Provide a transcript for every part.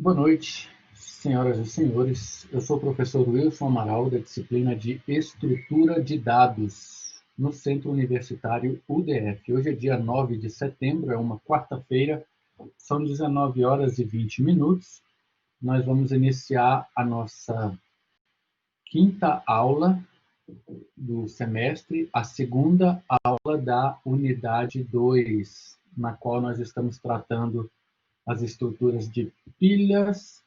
Boa noite, senhoras e senhores. Eu sou o professor Wilson Amaral, da disciplina de Estrutura de Dados, no Centro Universitário UDF. Hoje é dia 9 de setembro, é uma quarta-feira, são 19 horas e 20 minutos. Nós vamos iniciar a nossa quinta aula do semestre, a segunda aula da unidade 2, na qual nós estamos tratando as estruturas de pilhas,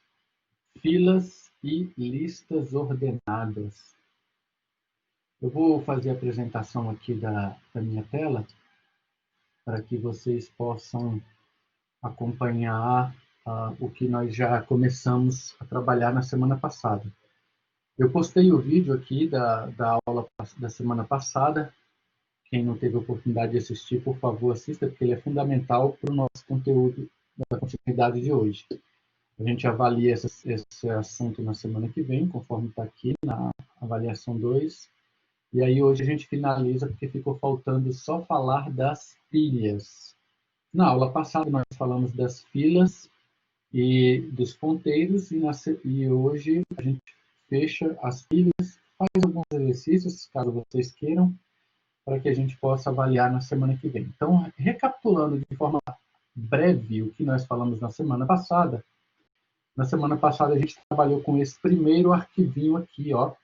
filas e listas ordenadas. Eu vou fazer a apresentação aqui da minha tela para que vocês possam acompanhar o que nós já começamos a trabalhar na semana passada. Eu postei o vídeo aqui da aula da semana passada. Quem não teve a oportunidade de assistir, por favor, assista, porque ele é fundamental para o nosso conteúdo da continuidade de hoje. A gente avalia esse assunto na semana que vem, conforme está aqui na avaliação 2. E aí hoje a gente finaliza, porque ficou faltando só falar das pilhas. Na aula passada nós falamos das filas e dos ponteiros, e hoje a gente fecha as pilhas, faz alguns exercícios, caso vocês queiram, para que a gente possa avaliar na semana que vem. Então, recapitulando de forma breve o que nós falamos na semana passada a gente trabalhou com esse primeiro arquivinho aqui, ó,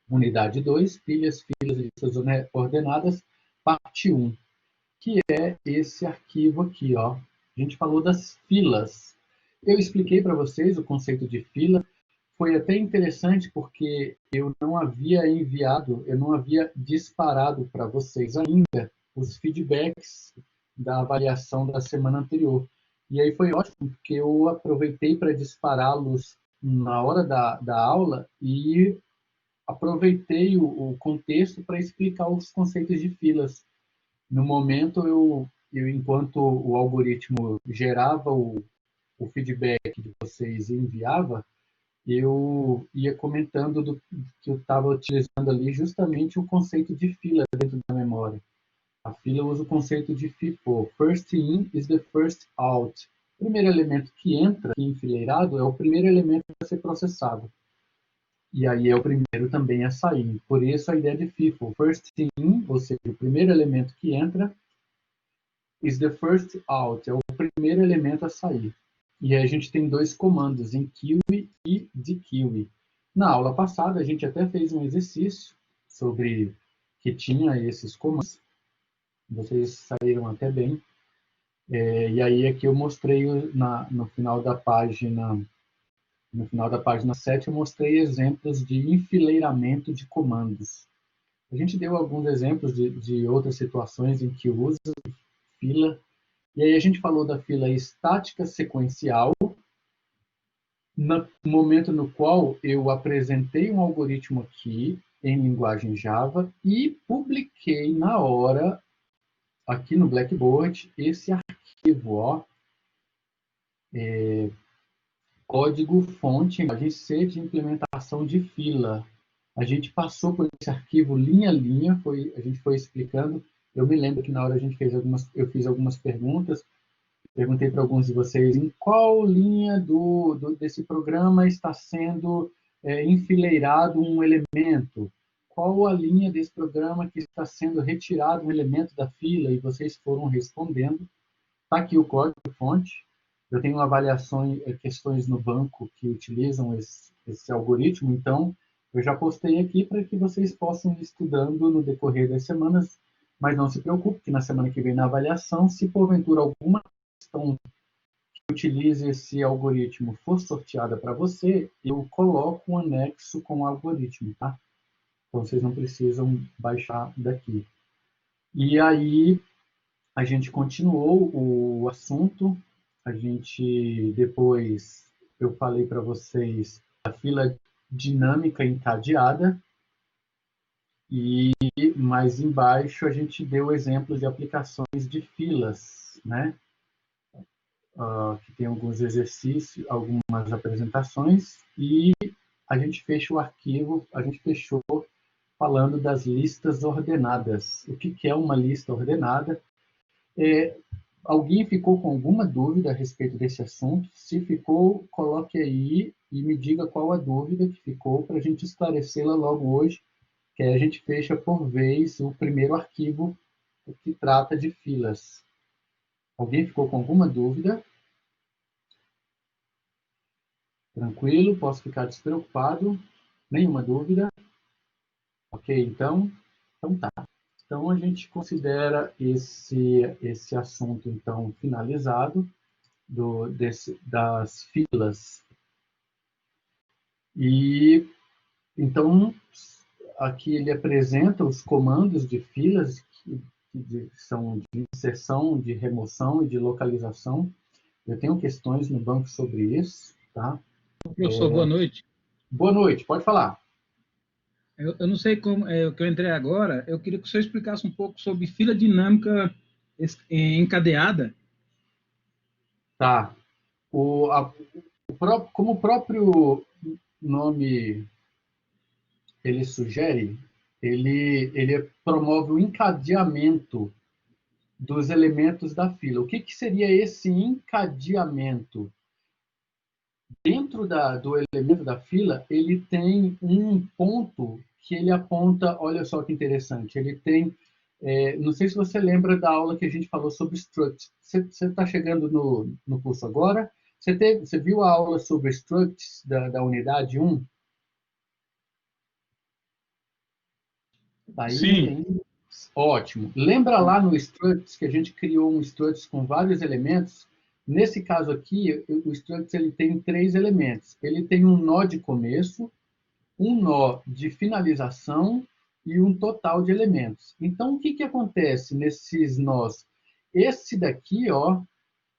unidade 2, pilhas, filas e listas ordenadas, parte 1, que é esse arquivo aqui, ó. A gente falou das filas. Eu expliquei para vocês o conceito de fila. Foi até interessante porque eu não havia disparado para vocês ainda os feedbacks da avaliação da semana anterior. E aí foi ótimo, porque eu aproveitei para dispará-los na hora da aula e aproveitei o contexto para explicar os conceitos de filas. No momento, enquanto o algoritmo gerava o feedback de vocês e enviava, eu ia comentando que eu estava utilizando ali justamente o conceito de fila dentro da memória. A fila usa o conceito de FIFO. First in is the first out. O primeiro elemento que entra enfileirado é o primeiro elemento a ser processado. E aí é o primeiro também a sair. Por isso a ideia de FIFO. First in, ou seja, o primeiro elemento que entra, is the first out. É o primeiro elemento a sair. E aí a gente tem dois comandos, enqueue e dequeue. Na aula passada, a gente até fez um exercício sobre que tinha esses comandos. Vocês saíram até bem. E aí aqui eu mostrei no final da página 7, eu mostrei exemplos de enfileiramento de comandos. A gente deu alguns exemplos de outras situações em que usa fila. E aí a gente falou da fila estática sequencial, no momento no qual eu apresentei um algoritmo aqui em linguagem Java e publiquei na hora, aqui no Blackboard, esse arquivo, ó, código-fonte, imagem C de implementação de fila. A gente passou por esse arquivo linha a linha, a gente foi explicando. Eu me lembro que na hora eu fiz algumas perguntas, perguntei para alguns de vocês em qual linha desse programa está sendo enfileirado um elemento, qual a linha desse programa que está sendo retirado um elemento da fila, e vocês foram respondendo. Está aqui o código-fonte. Eu tenho avaliações, questões no banco que utilizam esse algoritmo, então eu já postei aqui para que vocês possam ir estudando no decorrer das semanas, mas não se preocupe, que na semana que vem na avaliação, se porventura alguma questão que utilize esse algoritmo for sorteada para você, eu coloco um anexo com o algoritmo, tá? Então vocês não precisam baixar daqui. E aí a gente continuou o assunto. A gente depois eu falei para vocês a fila dinâmica encadeada, e mais embaixo a gente deu exemplos de aplicações de filas, né? Que tem alguns exercícios, algumas apresentações, e a gente fecha o arquivo, a gente fechou falando das listas ordenadas. O que é uma lista ordenada? Alguém ficou com alguma dúvida a respeito desse assunto? Se ficou, coloque aí e me diga qual a dúvida que ficou para a gente esclarecê-la logo hoje, que aí a gente fecha por vez o primeiro arquivo que trata de filas. Alguém ficou com alguma dúvida? Tranquilo, posso ficar despreocupado? Nenhuma dúvida? Ok, então tá. Então a gente considera esse assunto então finalizado das filas. E então aqui ele apresenta os comandos de filas que são de inserção, de remoção e de localização. Eu tenho questões no banco sobre isso, tá? Professor, boa noite. Boa noite, pode falar. Eu não sei como é que eu entrei agora. Eu queria que o senhor explicasse um pouco sobre fila dinâmica encadeada. Tá. Como o próprio nome ele sugere, ele promove o encadeamento dos elementos da fila. O que seria esse encadeamento? Dentro do elemento da fila, ele tem um ponto que ele aponta, olha só que interessante, ele tem, não sei se você lembra da aula que a gente falou sobre structs. Você está chegando no curso agora? Você viu a aula sobre structs da unidade 1? Tá indo, Sim, indo. Ótimo. Lembra lá no structs que a gente criou um structs com vários elementos? Nesse caso aqui, o structs ele tem 3 elementos. Ele tem um nó de começo, um nó de finalização e um total de elementos. Então, o que acontece nesses nós? Esse daqui, ó,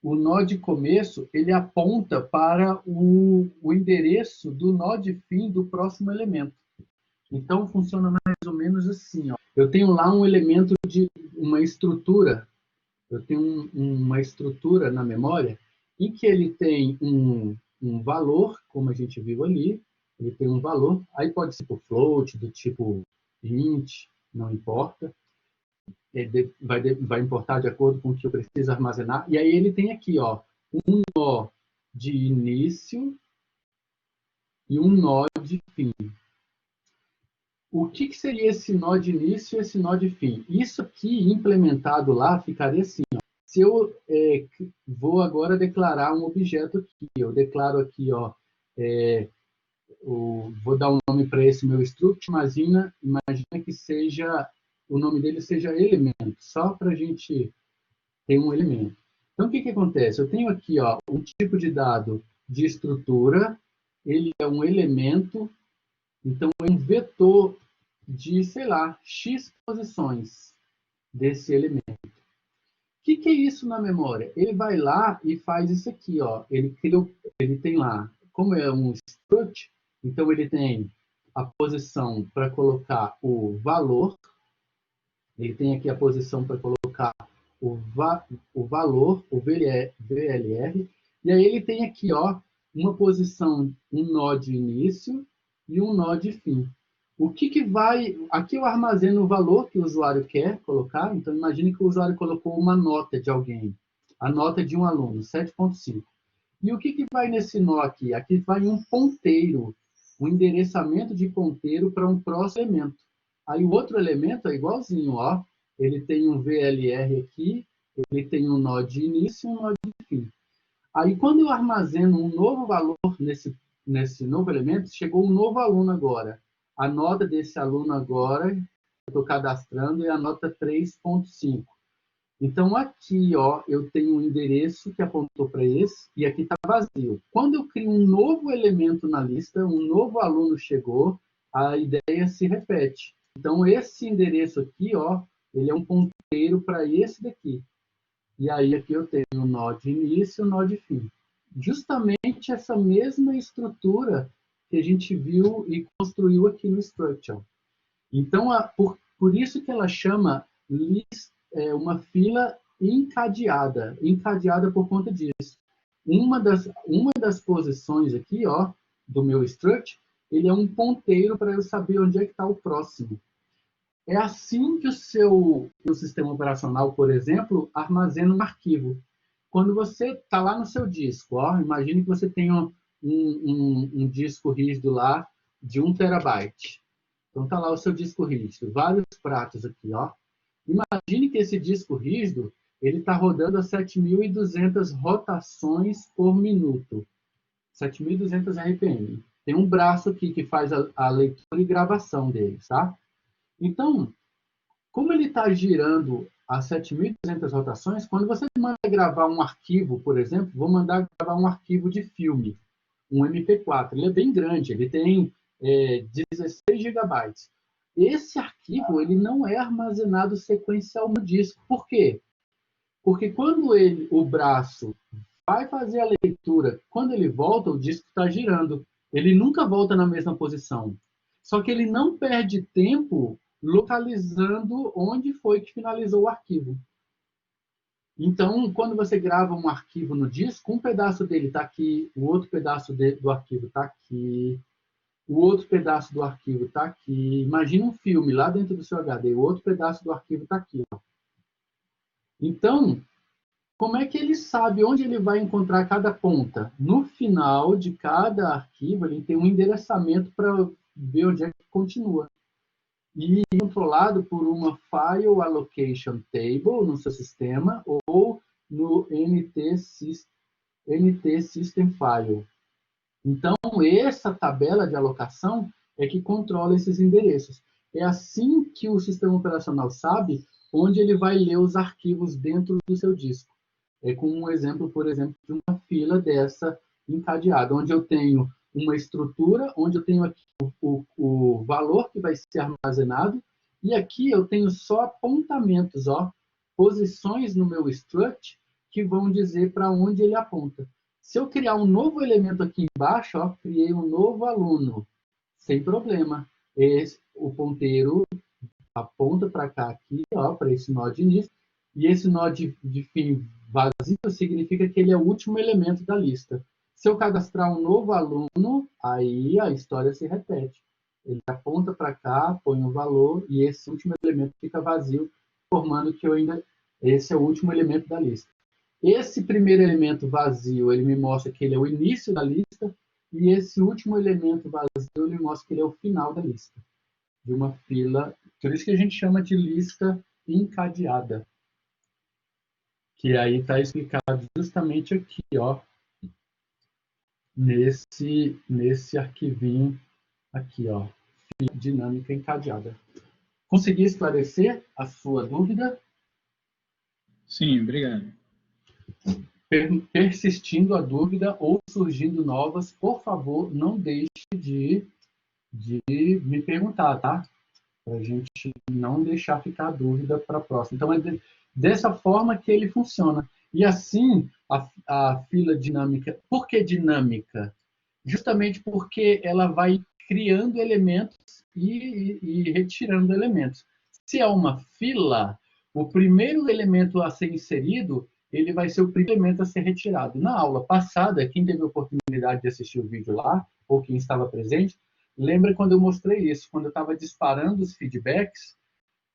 o nó de começo, ele aponta para o endereço do nó de fim do próximo elemento. Então, funciona mais ou menos assim. Ó. Eu tenho lá um elemento de uma estrutura, eu tenho uma estrutura na memória em que ele tem um valor, como a gente viu ali, ele tem um valor, aí pode ser por float, do tipo int, não importa, vai importar de acordo com o que eu preciso armazenar, e aí ele tem aqui, ó, um nó de início e um nó de fim. O que seria esse nó de início e esse nó de fim? Isso aqui, implementado lá, ficaria assim. Ó. Se eu vou agora declarar um objeto aqui, eu declaro aqui, ó, vou dar um nome para esse meu struct, imagina que seja, o nome dele seja elemento, só para a gente ter um elemento. Então, o que acontece? Eu tenho aqui ó, um tipo de dado de estrutura, ele é um elemento, então é um vetor de, sei lá, X posições desse elemento. O que é isso na memória? Ele vai lá e faz isso aqui, ó. Ele tem lá, como é um struct, então ele tem a posição para colocar o valor, ele tem aqui a posição para colocar o valor, o VLR, e aí ele tem aqui, ó, uma posição, um nó de início e um nó de fim. O que vai... Aqui eu armazeno o valor que o usuário quer colocar. Então, imagine que o usuário colocou uma nota de alguém. A nota de um aluno, 7,5. E o que vai nesse nó aqui? Aqui vai um ponteiro, um endereçamento de ponteiro para um próximo elemento. Aí o outro elemento é igualzinho, ó. Ele tem um VLR aqui, ele tem um nó de início e um nó de fim. Aí, quando eu armazeno um novo valor nesse novo elemento, chegou um novo aluno agora. A nota desse aluno agora, eu estou cadastrando, é a nota 3,5. Então, aqui ó, eu tenho um endereço que apontou para esse, e aqui está vazio. Quando eu crio um novo elemento na lista, um novo aluno chegou, a ideia se repete. Então, esse endereço aqui, ó, ele é um ponteiro para esse daqui. E aí aqui eu tenho o nó de início e o nó de fim. Justamente essa mesma estrutura que a gente viu e construiu aqui no Structure. Então, por isso que ela chama uma fila encadeada. Encadeada por conta disso. Uma das posições aqui, ó, do meu struct, ele é um ponteiro para eu saber onde é que está o próximo. É assim que o sistema operacional, por exemplo, armazena um arquivo. Quando você está lá no seu disco, ó, imagine que você tem um disco rígido lá de 1 TB. Então está lá o seu disco rígido, vários pratos aqui, ó. Imagine que esse disco rígido ele está rodando a 7.200 rotações por minuto, 7.200 RPM. Tem um braço aqui que faz a leitura e gravação dele, tá? Então, como ele está girando a 7.200 rotações, quando você manda gravar um arquivo, por exemplo, vou mandar gravar um arquivo de filme, um MP4, ele é bem grande, ele tem 16 gigabytes. Esse arquivo ele não é armazenado sequencial no disco. Por quê? Porque quando o braço vai fazer a leitura, quando ele volta, o disco está girando. Ele nunca volta na mesma posição. Só que ele não perde tempo localizando onde foi que finalizou o arquivo. Então, quando você grava um arquivo no disco, um pedaço dele está aqui, o outro pedaço do arquivo está aqui, o outro pedaço do arquivo está aqui. Imagina um filme lá dentro do seu HD, o outro pedaço do arquivo está aqui. Ó. Então, como é que ele sabe onde ele vai encontrar cada ponta? No final de cada arquivo, ele tem um endereçamento para ver onde é que continua. E controlado por uma File Allocation Table no seu sistema ou no NT System File. Então, essa tabela de alocação é que controla esses endereços. É assim que o sistema operacional sabe onde ele vai ler os arquivos dentro do seu disco. É como um exemplo, por exemplo, de uma fila dessa encadeada, onde eu tenho uma estrutura, onde eu tenho aqui o valor que vai ser armazenado, e aqui eu tenho só apontamentos, ó, posições no meu struct que vão dizer para onde ele aponta. Se eu criar um novo elemento aqui embaixo, ó, criei um novo aluno, sem problema. O ponteiro aponta para cá, aqui, para esse nó de início, e esse nó de fim vazio significa que ele é o último elemento da lista. Se eu cadastrar um novo aluno, aí a história se repete. Ele aponta para cá, põe o valor, e esse último elemento fica vazio, formando que esse é o último elemento da lista. Esse primeiro elemento vazio, ele me mostra que ele é o início da lista, e esse último elemento vazio, ele mostra que ele é o final da lista. De uma fila, por isso que a gente chama de lista encadeada. Que aí está explicado justamente aqui, ó, nesse arquivinho aqui, ó, dinâmica encadeada. Consegui esclarecer a sua dúvida? Sim, obrigado. Persistindo a dúvida ou surgindo novas, por favor, não deixe de me perguntar, tá? Para a gente não deixar ficar a dúvida para a próxima. Então, é dessa forma que ele funciona. E assim, a fila dinâmica... Por que dinâmica? Justamente porque ela vai criando elementos e retirando elementos. Se é uma fila, o primeiro elemento a ser inserido, ele vai ser o primeiro elemento a ser retirado. Na aula passada, quem teve a oportunidade de assistir o vídeo lá, ou quem estava presente, lembra quando eu mostrei isso, quando eu estava disparando os feedbacks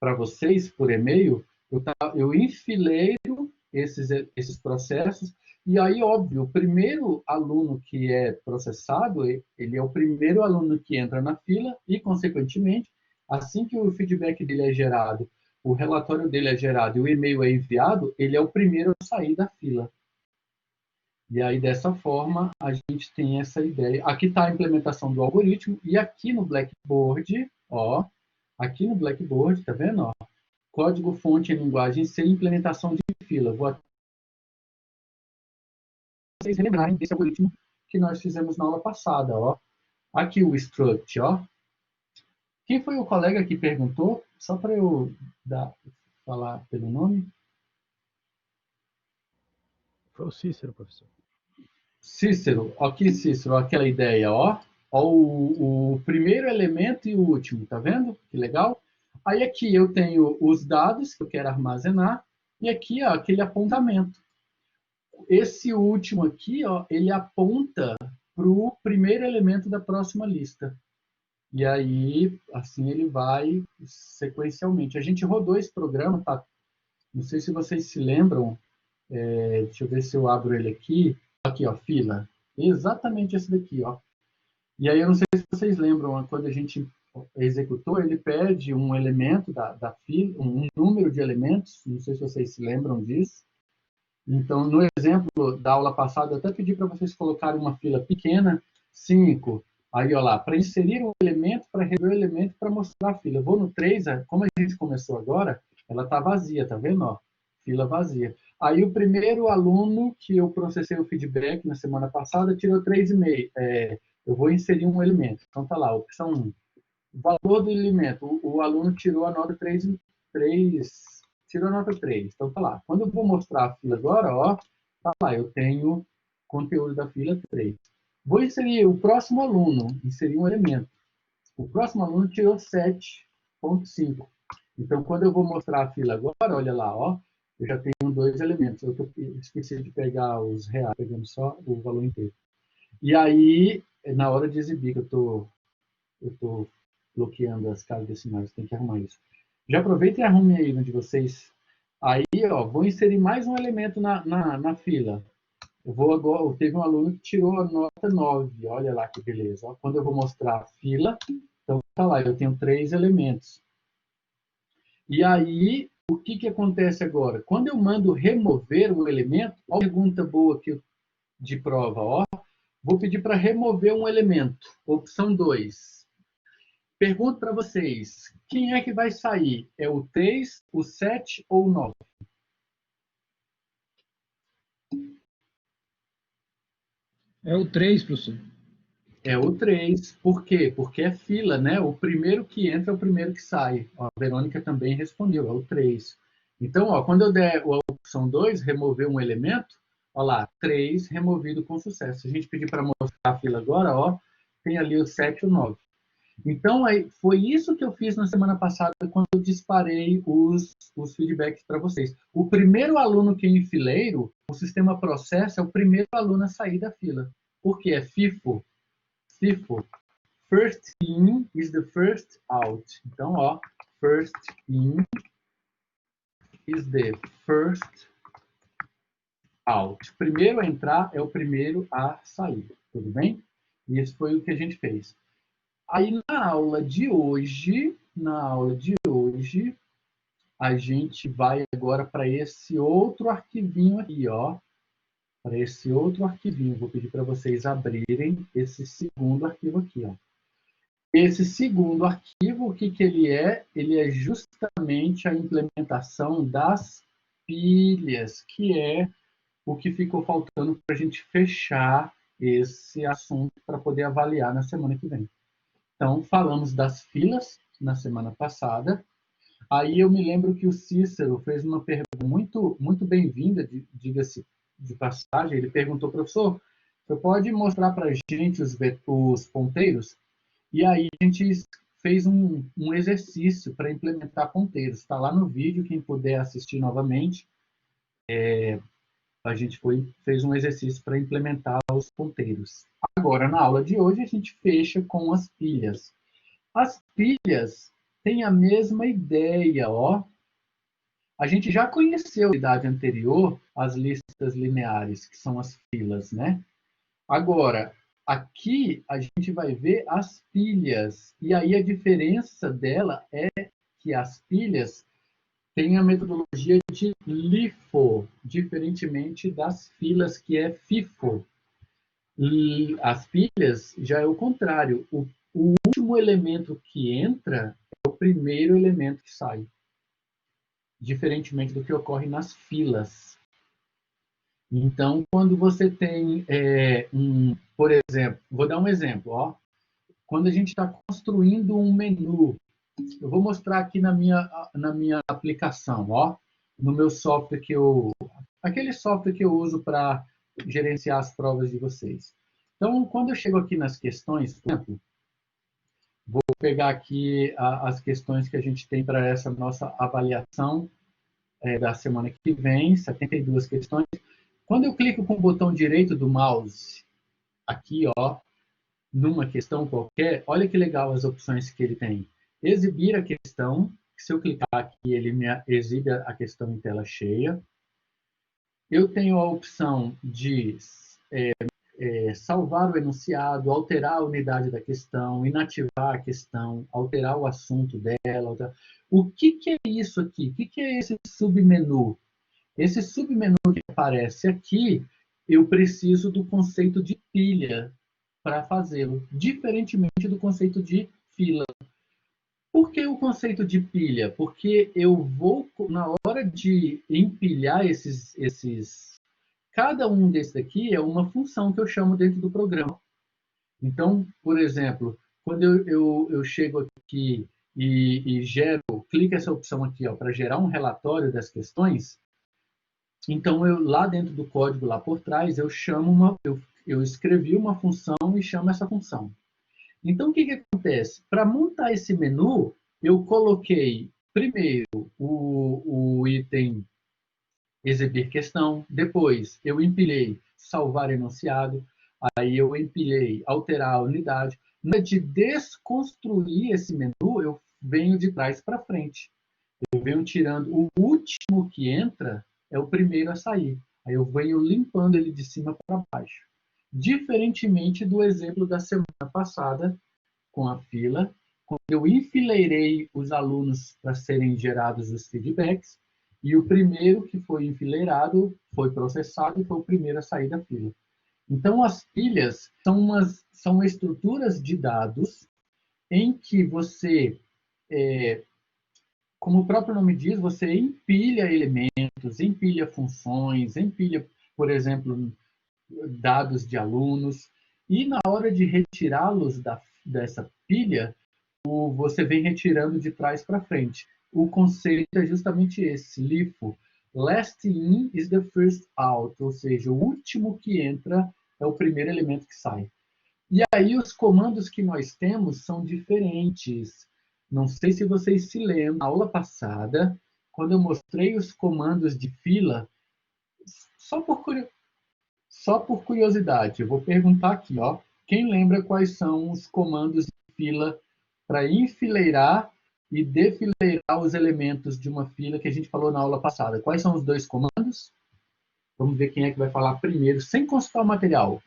para vocês por e-mail, eu enfileiro esses processos, e aí, óbvio, o primeiro aluno que é processado, ele é o primeiro aluno que entra na fila, e, consequentemente, assim que o feedback dele é gerado, o relatório dele é gerado e o e-mail é enviado, ele é o primeiro a sair da fila. E aí, dessa forma, a gente tem essa ideia. Aqui está a implementação do algoritmo, e aqui no Blackboard, ó, aqui no Blackboard, tá vendo? Ó, código-fonte em linguagem C, implementação de fila. Vou vocês relembrarem desse algoritmo que nós fizemos na aula passada, ó. Aqui o struct, ó. Quem foi o colega que perguntou? Só para eu falar pelo nome. Foi o Cícero, professor. Cícero, aqui Cícero, aquela ideia, ó. Ó, o primeiro elemento e o último, tá vendo? Que legal. Aí aqui eu tenho os dados que eu quero armazenar, e aqui, ó, aquele apontamento. Esse último aqui, ó, ele aponta para o primeiro elemento da próxima lista. E aí, assim, ele vai sequencialmente. A gente rodou esse programa, tá? Não sei se vocês se lembram, deixa eu ver se eu abro ele aqui. Aqui, ó, fila. Exatamente esse daqui, ó. E aí, eu não sei se vocês lembram, quando a gente executou, ele pede um elemento da fila, um número de elementos, não sei se vocês se lembram disso. Então, no exemplo da aula passada, eu até pedi para vocês colocarem uma fila pequena, 5. Aí, ó lá, para inserir um elemento, para rever o elemento, para mostrar a fila. Eu vou no 3, como a gente começou agora, ela está vazia, tá vendo? Ó, fila vazia. Aí, o primeiro aluno que eu processei o feedback na semana passada tirou 3,5. Eu vou inserir um elemento. Então, tá lá, opção 1. Valor do elemento. O aluno tirou a nota 3, tirou a nota 3. Então, tá lá. Quando eu vou mostrar a fila agora, ó, tá lá, eu tenho conteúdo da fila 3. Vou inserir o próximo aluno, inserir um elemento. O próximo aluno tirou 7,5. Então, quando eu vou mostrar a fila agora, olha lá, ó, eu já tenho 2 elementos. Eu esqueci de pegar os reais, pegando só o valor inteiro. E aí, na hora de exibir, que eu tô bloqueando as casas decimais, tem que arrumar isso. Já aproveita e arrume aí no de vocês. Aí, ó, vou inserir mais um elemento na fila. Eu vou agora, teve um aluno que tirou a nota 9, olha lá que beleza. Ó, quando eu vou mostrar a fila, então tá lá, eu tenho 3 elementos. E aí, o que acontece agora? Quando eu mando remover um elemento, ó, pergunta boa aqui de prova, ó. Vou pedir para remover um elemento. Opção 2. Pergunto para vocês, quem é que vai sair? É o 3, o 7 ou o 9? É o 3, professor. É o 3. Por quê? Porque é fila, né? O primeiro que entra é o primeiro que sai. A Verônica também respondeu, é o 3. Então, ó, quando eu der a opção 2, remover um elemento, ó lá, 3 removido com sucesso. Se a gente pedir para mostrar a fila agora, ó, tem ali o 7 e o 9. Então, foi isso que eu fiz na semana passada, quando eu disparei os feedbacks para vocês. O primeiro aluno que enfileiro, o sistema processa, é o primeiro aluno a sair da fila. Por quê? É FIFO. FIFO. First in is the first out. Então, ó, first in is the first out. Primeiro a entrar é o primeiro a sair. Tudo bem? E isso foi o que a gente fez. Aí na aula de hoje, a gente vai agora para esse outro arquivinho aqui, ó. Para esse outro arquivinho. Vou pedir para vocês abrirem esse segundo arquivo aqui, ó. Esse segundo arquivo, o que ele é? Ele é justamente a implementação das pilhas, que é o que ficou faltando para a gente fechar esse assunto para poder avaliar na semana que vem. Então, falamos das filas na semana passada. Aí eu me lembro que o Cícero fez uma pergunta muito bem-vinda, diga-se de passagem. Ele perguntou, professor, você pode mostrar para a gente os ponteiros? E aí a gente fez um exercício para implementar ponteiros. Está lá no vídeo, quem puder assistir novamente. A gente fez um exercício para implementar os ponteiros. Agora, na aula de hoje, a gente fecha com as pilhas. As pilhas têm a mesma ideia, ó. A gente já conheceu na unidade anterior as listas lineares, que são as filas, né? Agora, aqui a gente vai ver as pilhas. E aí a diferença dela é que as pilhas têm a metodologia de LIFO, diferentemente das filas, que é FIFO. E as pilhas já é o contrário. O último elemento que entra é o primeiro elemento que sai. Diferentemente do que ocorre nas filas. Então, quando você tem por exemplo, vou dar um exemplo, ó. Quando a gente está construindo um menu, eu vou mostrar aqui na minha aplicação, ó, no meu software aquele software que eu uso para gerenciar as provas de vocês. Então, quando eu chego aqui nas questões, por exemplo, vou pegar aqui as questões que a gente tem para essa nossa avaliação da semana que vem, 72 questões. Quando eu clico com o botão direito do mouse, aqui, ó, numa questão qualquer, olha que legal as opções que ele tem. Exibir a questão, se eu clicar aqui, ele me exibe a questão em tela cheia. Eu tenho a opção de salvar o enunciado, alterar a unidade da questão, inativar a questão, alterar o assunto dela. O que é isso aqui? O que é esse submenu? Esse submenu que aparece aqui, eu preciso do conceito de pilha para fazê-lo, diferentemente do conceito de fila. Por que o conceito de pilha? Porque eu vou, na hora de empilhar cada um desses aqui é uma função que eu chamo dentro do programa. Então, por exemplo, quando eu chego aqui e clico essa opção aqui para gerar um relatório das questões, então lá dentro do código, lá por trás, eu escrevi uma função e chamo essa função. Então, o que acontece? Para montar esse menu, eu coloquei primeiro o item exibir questão, depois eu empilhei salvar enunciado, aí eu empilhei alterar a unidade. Na hora de desconstruir esse menu, eu venho de trás para frente. Eu venho tirando o último que entra, é o primeiro a sair. Aí eu venho limpando ele de cima para baixo. Diferentemente do exemplo da semana passada, com a fila, quando eu enfileirei os alunos para serem gerados os feedbacks, e o primeiro que foi enfileirado foi processado e foi o primeiro a sair da fila. Então, as pilhas são estruturas de dados em que você, como o próprio nome diz, você empilha elementos, empilha funções, empilha, por exemplo, dados de alunos, e na hora de retirá-los dessa pilha, você vem retirando de trás para frente. O conceito é justamente esse, LIFO. Last in is the first out, ou seja, o último que entra é o primeiro elemento que sai. E aí os comandos que nós temos são diferentes. Não sei se vocês se lembram, na aula passada, quando eu mostrei os comandos de fila, só por curiosidade, eu vou perguntar aqui, quem lembra quais são os comandos de fila para enfileirar e defileirar os elementos de uma fila que a gente falou na aula passada? Quais são os dois comandos? Vamos ver quem é que vai falar primeiro, sem consultar o material,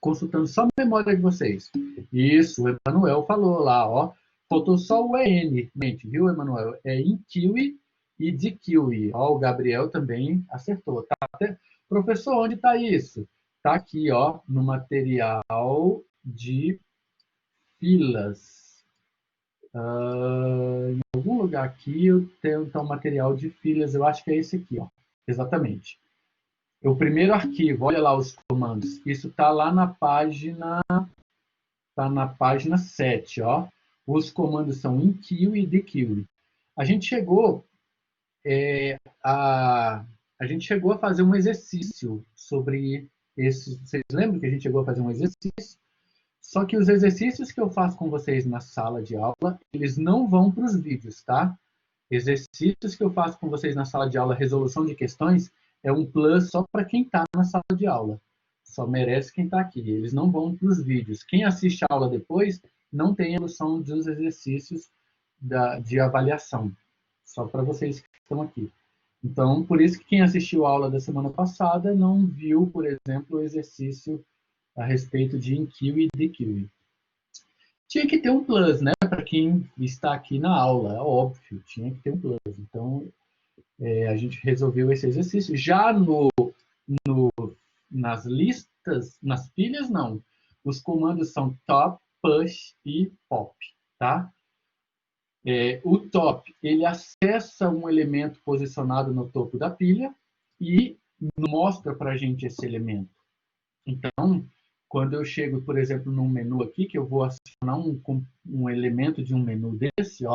consultando só a memória de vocês. Isso, o Emanuel falou lá, faltou só o EN, viu, Emanuel? É InQIWI e DQIWI. O Gabriel também acertou. Tá? Professor, onde está isso? Está aqui, no material de filas. Em algum lugar aqui eu tenho então material de filas, eu acho que é esse aqui, exatamente. O primeiro arquivo, olha lá os comandos. Isso está lá na página 7, Os comandos são InQIWI e DQIWI. A gente chegou a fazer um exercício sobre esse. Vocês lembram que a gente chegou a fazer um exercício? Só que os exercícios que eu faço com vocês na sala de aula, eles não vão para os vídeos, tá? Exercícios que eu faço com vocês na sala de aula, resolução de questões, é um plus só para quem está na sala de aula. Só merece quem está aqui. Eles não vão para os vídeos. Quem assiste a aula depois não tem a noção dos exercícios de avaliação. Só para vocês que estão aqui. Então, por isso que quem assistiu a aula da semana passada não viu, por exemplo, o exercício a respeito de InQIWI e DQIWI. Tinha que ter um plus, né? Para quem está aqui na aula, é óbvio, tinha que ter um plus. Então, a gente resolveu esse exercício. Já nas listas, nas pilhas, não. Os comandos são top, push e pop, tá? O top, ele acessa um elemento posicionado no topo da pilha e mostra para a gente esse elemento. Então, quando eu chego, por exemplo, num menu aqui, que eu vou acionar um elemento de um menu desse,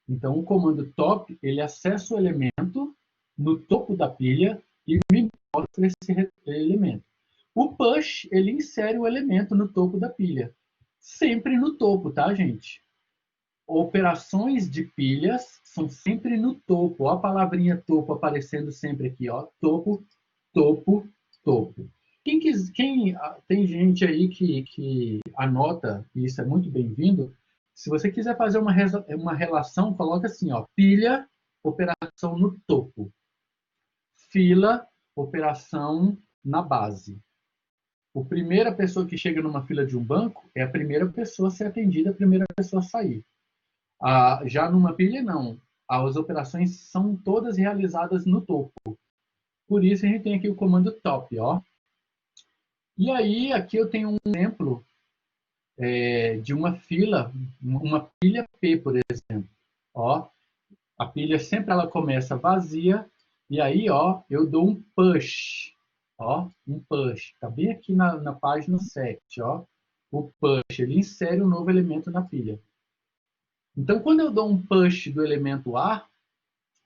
então o comando top, ele acessa o elemento no topo da pilha e me mostra esse elemento. O push, ele insere o elemento no topo da pilha. Sempre no topo, tá, gente? Operações de pilhas são sempre no topo. Ó, a palavrinha topo aparecendo sempre aqui, topo, topo, topo. Tem gente aí que anota, e isso é muito bem-vindo. Se você quiser fazer uma relação, coloca assim, ó, pilha, operação no topo. Fila, operação na base. A primeira pessoa que chega numa fila de um banco é a primeira pessoa a ser atendida, a primeira pessoa a sair. Já numa pilha, não. As operações são todas realizadas no topo. Por isso, a gente tem aqui o comando top, ó. E aí, aqui eu tenho um exemplo de uma fila, uma pilha P, por exemplo. Ó, a pilha sempre ela começa vazia, e aí, ó, eu dou um push. Ó, um push. Está bem aqui na página 7, ó. O push, ele insere um novo elemento na pilha. Então, quando eu dou um push do elemento A,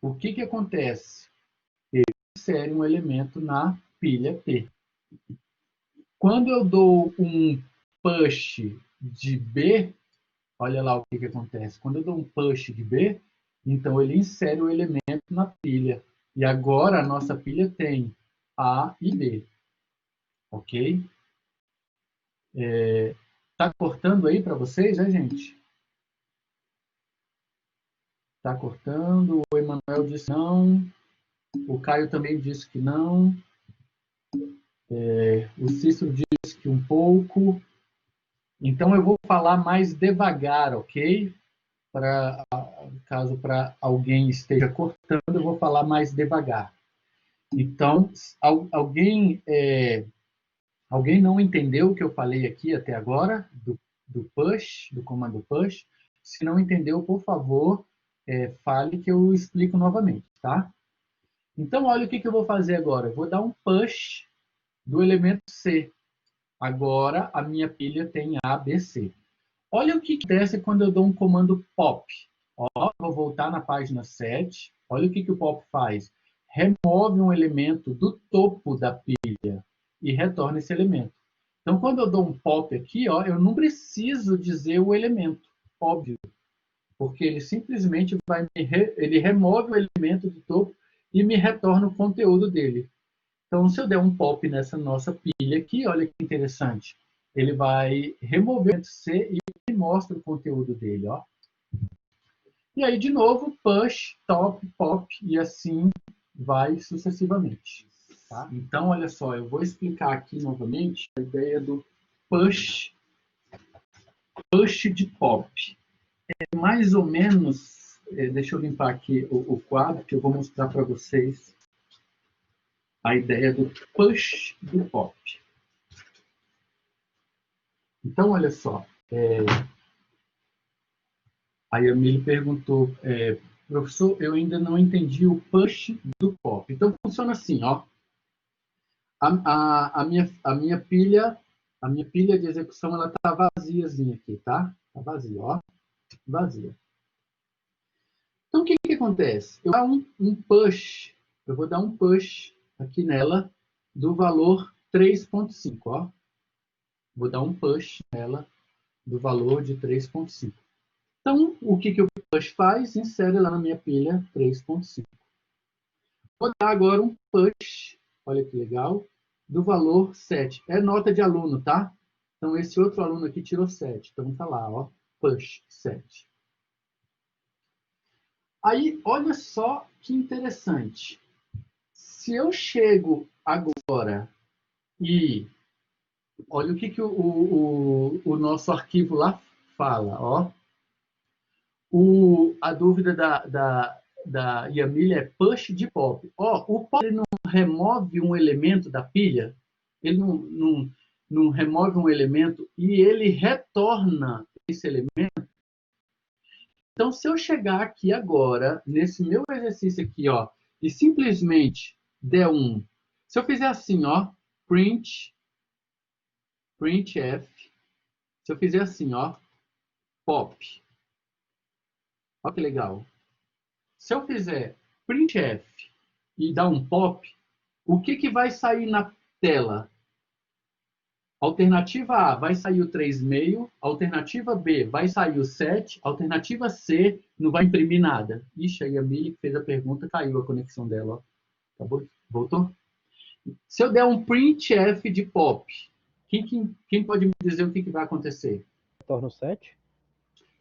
o que acontece? Ele insere um elemento na pilha P. Quando eu dou um push de B, olha lá o que acontece. Quando eu dou um push de B, então ele insere o elemento na pilha. E agora a nossa pilha tem A e B. Ok? Tá cortando aí para vocês, né, gente? Tá cortando. O Emanuel disse não. O Caio também disse que não. O Cícero disse que um pouco. Então eu vou falar mais devagar, ok? Caso para alguém esteja cortando, eu vou falar mais devagar. Então, alguém não entendeu o que eu falei aqui até agora, do push, do comando push? Se não entendeu, por favor, fale que eu explico novamente, tá? Então, olha o que eu vou fazer agora. Eu vou dar um push do elemento C. Agora, a minha pilha tem A, B, C. Olha o que acontece quando eu dou um comando pop. Ó, vou voltar na página 7. Olha o que o pop faz. Remove um elemento do topo da pilha e retorna esse elemento. Então, quando eu dou um pop aqui, ó, eu não preciso dizer o elemento, óbvio, porque ele simplesmente ele remove o elemento do topo e me retorna o conteúdo dele. Então, se eu der um pop nessa nossa pilha aqui, olha que interessante. Ele vai remover o elemento C e me mostra o conteúdo dele, ó. E aí, de novo, push, top, pop, e assim vai sucessivamente. Tá? Então, olha só, eu vou explicar aqui novamente a ideia do push de pop. É mais ou menos, deixa eu limpar aqui o quadro, que eu vou mostrar para vocês a ideia do push do pop. Então, olha só, a Yamile perguntou, professor, eu ainda não entendi o push do pop. Então, funciona assim, ó. A minha pilha de execução, ela está vaziazinha aqui, tá? Está vazia, ó. Vazia. Então, o que acontece? Eu vou dar um push aqui nela do valor 3.5, ó. Vou dar um push nela do valor de 3.5. Então, o que o push faz? Insere lá na minha pilha 3.5. Vou dar agora um push, olha que legal, do valor 7. É nota de aluno, tá? Então, esse outro aluno aqui tirou 7. Então, tá lá, ó, push 7. Aí, olha só que interessante. Se eu chego agora e olha o que o nosso arquivo lá fala, ó. A dúvida da Yamile é push de pop. Ó, o pop ele não remove um elemento da pilha, ele não remove um elemento e ele retorna esse elemento. Então, se eu chegar aqui agora, nesse meu exercício aqui, ó, e simplesmente der se eu fizer assim, ó, printf, se eu fizer assim, ó, pop, olha que legal. Se eu fizer printf e dar um pop, o que vai sair na tela? Alternativa A, vai sair o 3,5. Alternativa B, vai sair o 7. Alternativa C, não vai imprimir nada. Ixi, aí a Mili fez a pergunta, caiu a conexão dela. Ó. Acabou? Voltou? Se eu der um printf de pop, quem pode me dizer o que vai acontecer? Retorna o 7.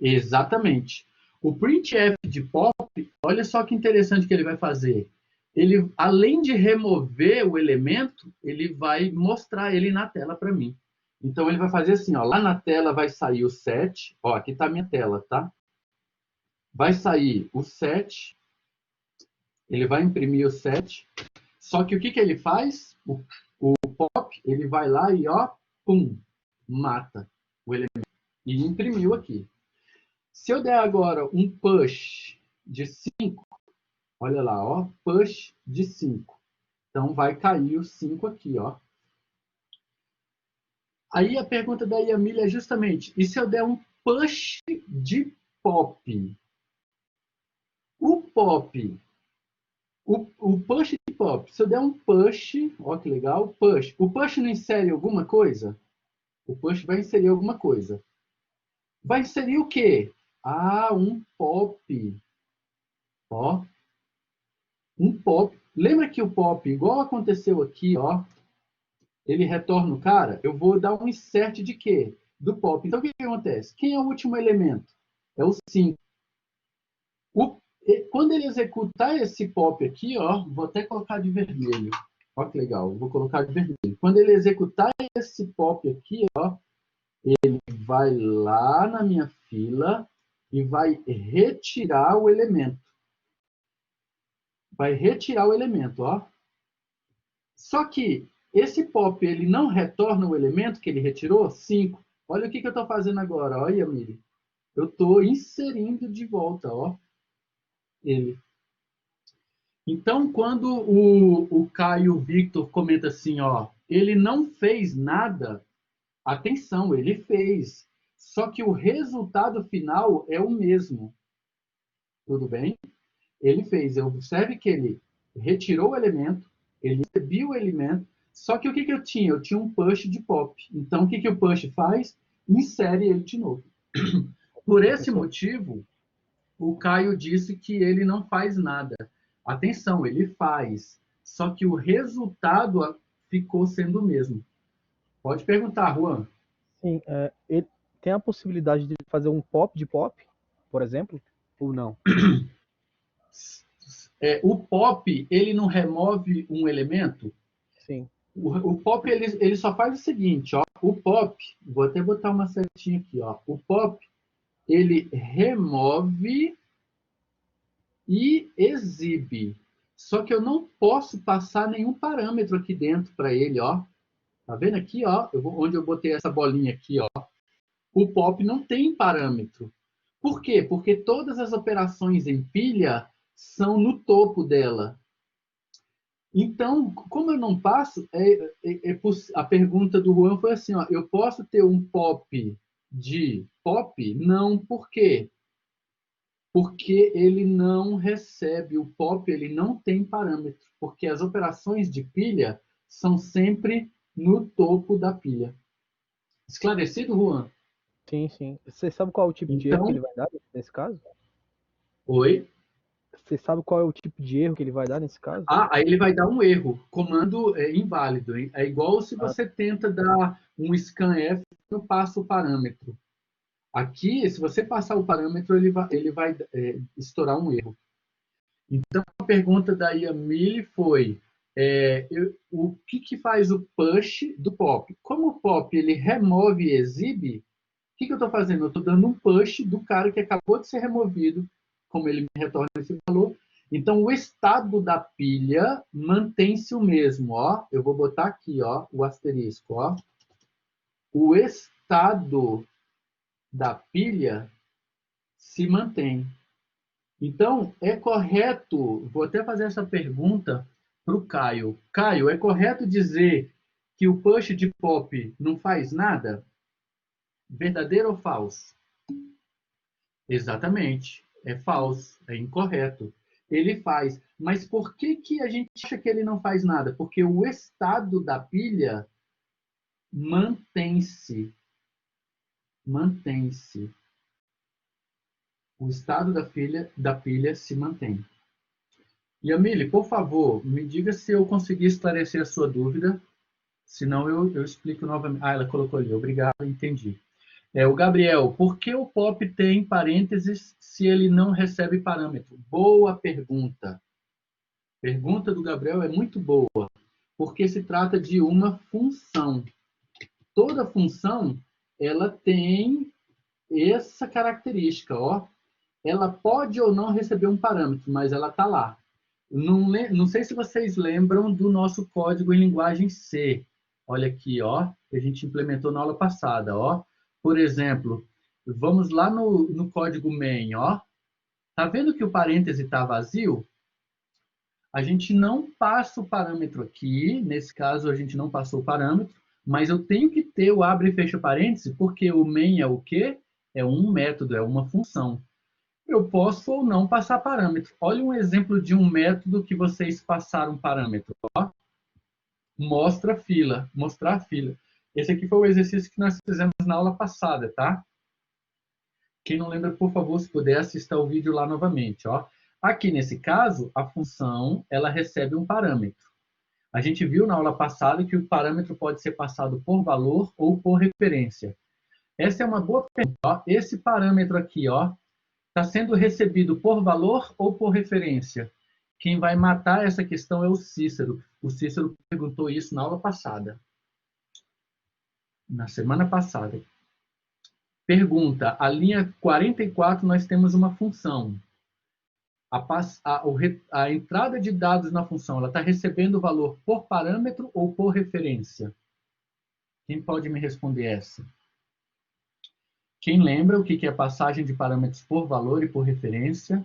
Exatamente. O printf de pop, olha só que interessante que ele vai fazer. Ele, além de remover o elemento, ele vai mostrar ele na tela para mim. Então, ele vai fazer assim, ó, lá na tela vai sair o 7. Ó, aqui está a minha tela, tá? Vai sair o 7. Ele vai imprimir o 7. Só que o que ele faz? O pop, ele vai lá e, ó, pum, mata o elemento. E imprimiu aqui. Se eu der agora um push de 5, olha lá, ó, push de 5. Então, vai cair o 5 aqui, ó. Aí a pergunta da Yamile é justamente, e se eu der um push de pop? O pop, o push de pop, se eu der um push, ó que legal, push. O push não insere alguma coisa? O push vai inserir alguma coisa. Vai inserir o quê? Ah, um pop. Ó, um pop. Lembra que o pop, igual aconteceu aqui, ó, ele retorna o cara? Eu vou dar um insert de quê? Do pop. Então, o que acontece? Quem é o último elemento? É o 5. Quando ele executar esse pop aqui, ó, vou até colocar de vermelho. Ó que legal, vou colocar de vermelho. Quando ele executar esse pop aqui, ó, ele vai lá na minha fila e vai retirar o elemento. Vai retirar o elemento, ó. Só que esse pop, ele não retorna o elemento que ele retirou? 5. Olha o que eu estou fazendo agora, olha, Miri. Eu estou inserindo de volta, ó, ele. Então, quando o Caio Victor comenta assim, ó, ele não fez nada, atenção, ele fez. Só que o resultado final é o mesmo. Tudo bem? Ele fez. Observe que ele retirou o elemento, ele recebeu o elemento, só que o que eu tinha? Eu tinha um push de pop. Então, o que o push faz? Insere ele de novo. Por esse motivo, o Caio disse que ele não faz nada. Atenção, ele faz. Só que o resultado ficou sendo o mesmo. Pode perguntar, Juan. Sim, ele tem a possibilidade de fazer um pop de pop, por exemplo, ou não? O pop, ele não remove um elemento? Sim. O pop, ele só faz o seguinte, ó. O pop, vou até botar uma setinha aqui, ó. O pop, ele remove e exibe. Só que eu não posso passar nenhum parâmetro aqui dentro para ele, ó. Tá vendo aqui, ó? Onde eu botei essa bolinha aqui, ó. O pop não tem parâmetro. Por quê? Porque todas as operações em pilha são no topo dela. Então, como eu não passo, a pergunta do Juan foi assim, ó, eu posso ter um pop de pop? Não, por quê? Porque ele não recebe, o pop ele não tem parâmetro, porque as operações de pilha são sempre no topo da pilha. Esclarecido, Juan? Sim, sim. Você sabe qual é o tipo de erro que ele vai dar nesse caso? Oi? Você sabe qual é o tipo de erro que ele vai dar nesse caso? Aí ele vai dar um erro, comando inválido. Hein? É igual se você tenta dar um scanf e não passa o parâmetro. Aqui, se você passar o parâmetro, ele vai estourar um erro. Então, a pergunta da Yamile foi o que faz o push do pop? Como o pop ele remove e exibe, o que eu estou fazendo? Eu estou dando um push do cara que acabou de ser removido, como ele me retorna esse valor. Então, o estado da pilha mantém-se o mesmo. Ó. Eu vou botar aqui ó, o asterisco. Ó. O estado da pilha se mantém. Então, é correto, vou até fazer essa pergunta para o Caio. Caio, é correto dizer que o push de pop não faz nada? Verdadeiro ou falso? Exatamente, é falso, é incorreto. Ele faz, mas por que a gente acha que ele não faz nada? Porque o estado da pilha mantém-se. Mantém-se. O estado da pilha se mantém. E Amília, por favor, me diga se eu consegui esclarecer a sua dúvida, senão eu explico novamente. Ah, ela colocou ali, obrigado, entendi. O Gabriel, por que o POP tem parênteses se ele não recebe parâmetro? Boa pergunta. Pergunta do Gabriel é muito boa, porque se trata de uma função. Toda função, ela tem essa característica, ó. Ela pode ou não receber um parâmetro, mas ela está lá. Não sei se vocês lembram do nosso código em linguagem C. Olha aqui, ó, que a gente implementou na aula passada, ó. Por exemplo, vamos lá no código main, ó. Tá vendo que o parêntese está vazio? A gente não passa o parâmetro aqui, nesse caso a gente não passou o parâmetro, mas eu tenho que ter o abre e fecha parêntese, porque o main é o quê? É um método, é uma função. Eu posso ou não passar parâmetro. Olha um exemplo de um método que vocês passaram parâmetro. Ó. Mostra fila, mostrar a fila. Esse aqui foi o exercício que nós fizemos na aula passada, tá? Quem não lembra, por favor, se puder, assista o vídeo lá novamente. Ó. Aqui, nesse caso, a função ela recebe um parâmetro. A gente viu na aula passada que o parâmetro pode ser passado por valor ou por referência. Essa é uma boa pergunta. Ó. Esse parâmetro aqui, ó, está sendo recebido por valor ou por referência? Quem vai matar essa questão é o Cícero. O Cícero perguntou isso na aula passada. Na semana passada. Pergunta, a linha 44 nós temos uma função. A entrada de dados na função, ela está recebendo o valor por parâmetro ou por referência? Quem pode me responder essa? Quem lembra o que é a passagem de parâmetros por valor e por referência?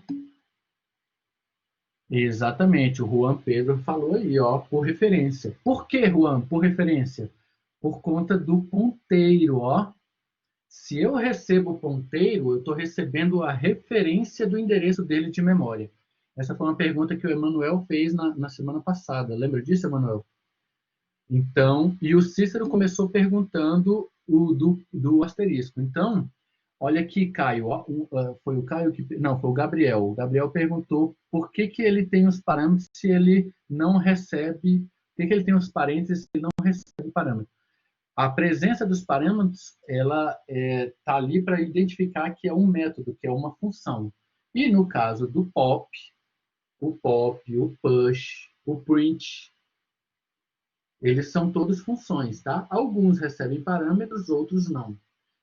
Exatamente, o Juan Pedro falou aí, ó, por referência. Por que, Juan, por referência? Por conta do ponteiro, ó. Se eu recebo o ponteiro, eu estou recebendo a referência do endereço dele de memória. Essa foi uma pergunta que o Emanuel fez na semana passada. Lembra disso, Emanuel? Então, e o Cícero começou perguntando do asterisco. Então, olha aqui, Caio. Foi o Caio que... Não, foi o Gabriel. O Gabriel perguntou por que ele tem os parâmetros se ele não recebe... Por que ele tem os parênteses se ele não recebe parâmetro? A presença dos parâmetros, ela está ali para identificar que é um método, que é uma função. E no caso do pop, o push, o print, eles são todos funções, tá? Alguns recebem parâmetros, outros não.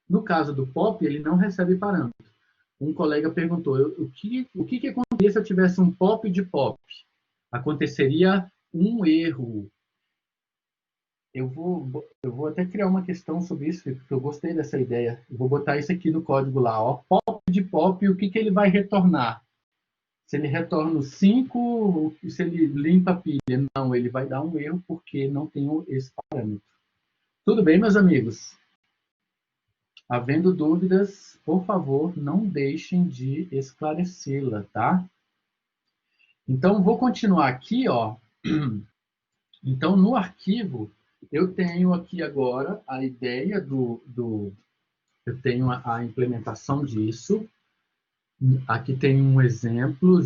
No caso do pop, ele não recebe parâmetro. Um colega perguntou, o que aconteceria se eu tivesse um pop de pop? Aconteceria um erro. Eu vou até criar uma questão sobre isso, porque eu gostei dessa ideia. Eu vou botar isso aqui no código lá, ó. Pop de pop, o que ele vai retornar? Se ele retorna o 5, se ele limpa a pilha, não, ele vai dar um erro porque não tem esse parâmetro. Tudo bem, meus amigos? Havendo dúvidas, por favor, não deixem de esclarecê-la, tá? Então, vou continuar aqui, ó. Então, no arquivo, eu tenho aqui agora a ideia eu tenho a implementação disso. Aqui tem um exemplo.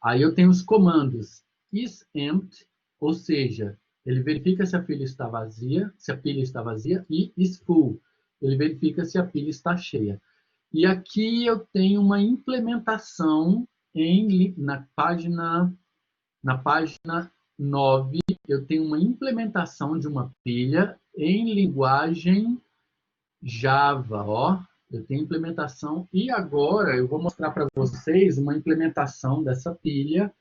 Aí eu tenho os comandos isEmpty, ou seja, ele verifica se a pilha está vazia, e isFull, ele verifica se a pilha está cheia. E aqui eu tenho uma implementação na página 9, eu tenho uma implementação de uma pilha em linguagem Java, ó. Eu tenho implementação e agora eu vou mostrar para vocês uma implementação dessa pilha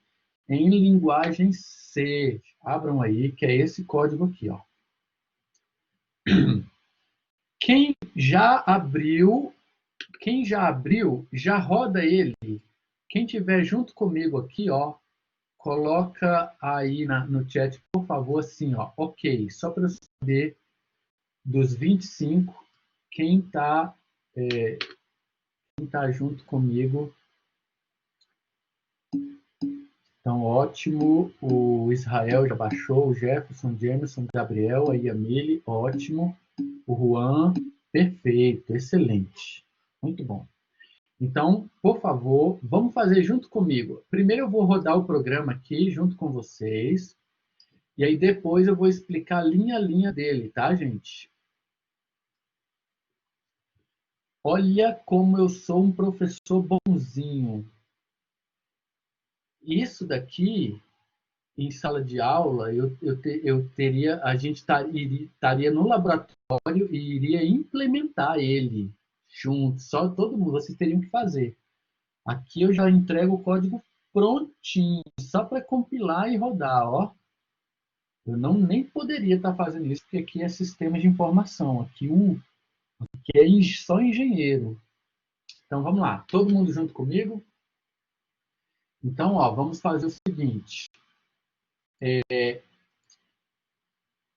em linguagem C. Abram aí, que é esse código aqui, ó. Quem já abriu, já roda ele. Quem tiver junto comigo aqui, ó, coloca aí no chat, por favor, assim, ó, ok, só para eu saber dos 25, quem está junto comigo. Então, ótimo. O Israel já baixou, o Jefferson, Jameson, Gabriel, a Yamile, ótimo. O Juan, perfeito, excelente. Muito bom. Então, por favor, vamos fazer junto comigo. Primeiro eu vou rodar o programa aqui junto com vocês. E aí depois eu vou explicar linha a linha dele, tá, gente? Olha como eu sou um professor bonzinho. Isso daqui, em sala de aula, eu teria, a gente estaria no laboratório e iria implementar ele junto. Só todo mundo, vocês teriam que fazer. Aqui eu já entrego o código prontinho, só para compilar e rodar, ó. Eu não nem poderia estar fazendo isso, porque aqui é sistema de informação. Aqui é só engenheiro. Então vamos lá, todo mundo junto comigo? Então, ó, vamos fazer o seguinte.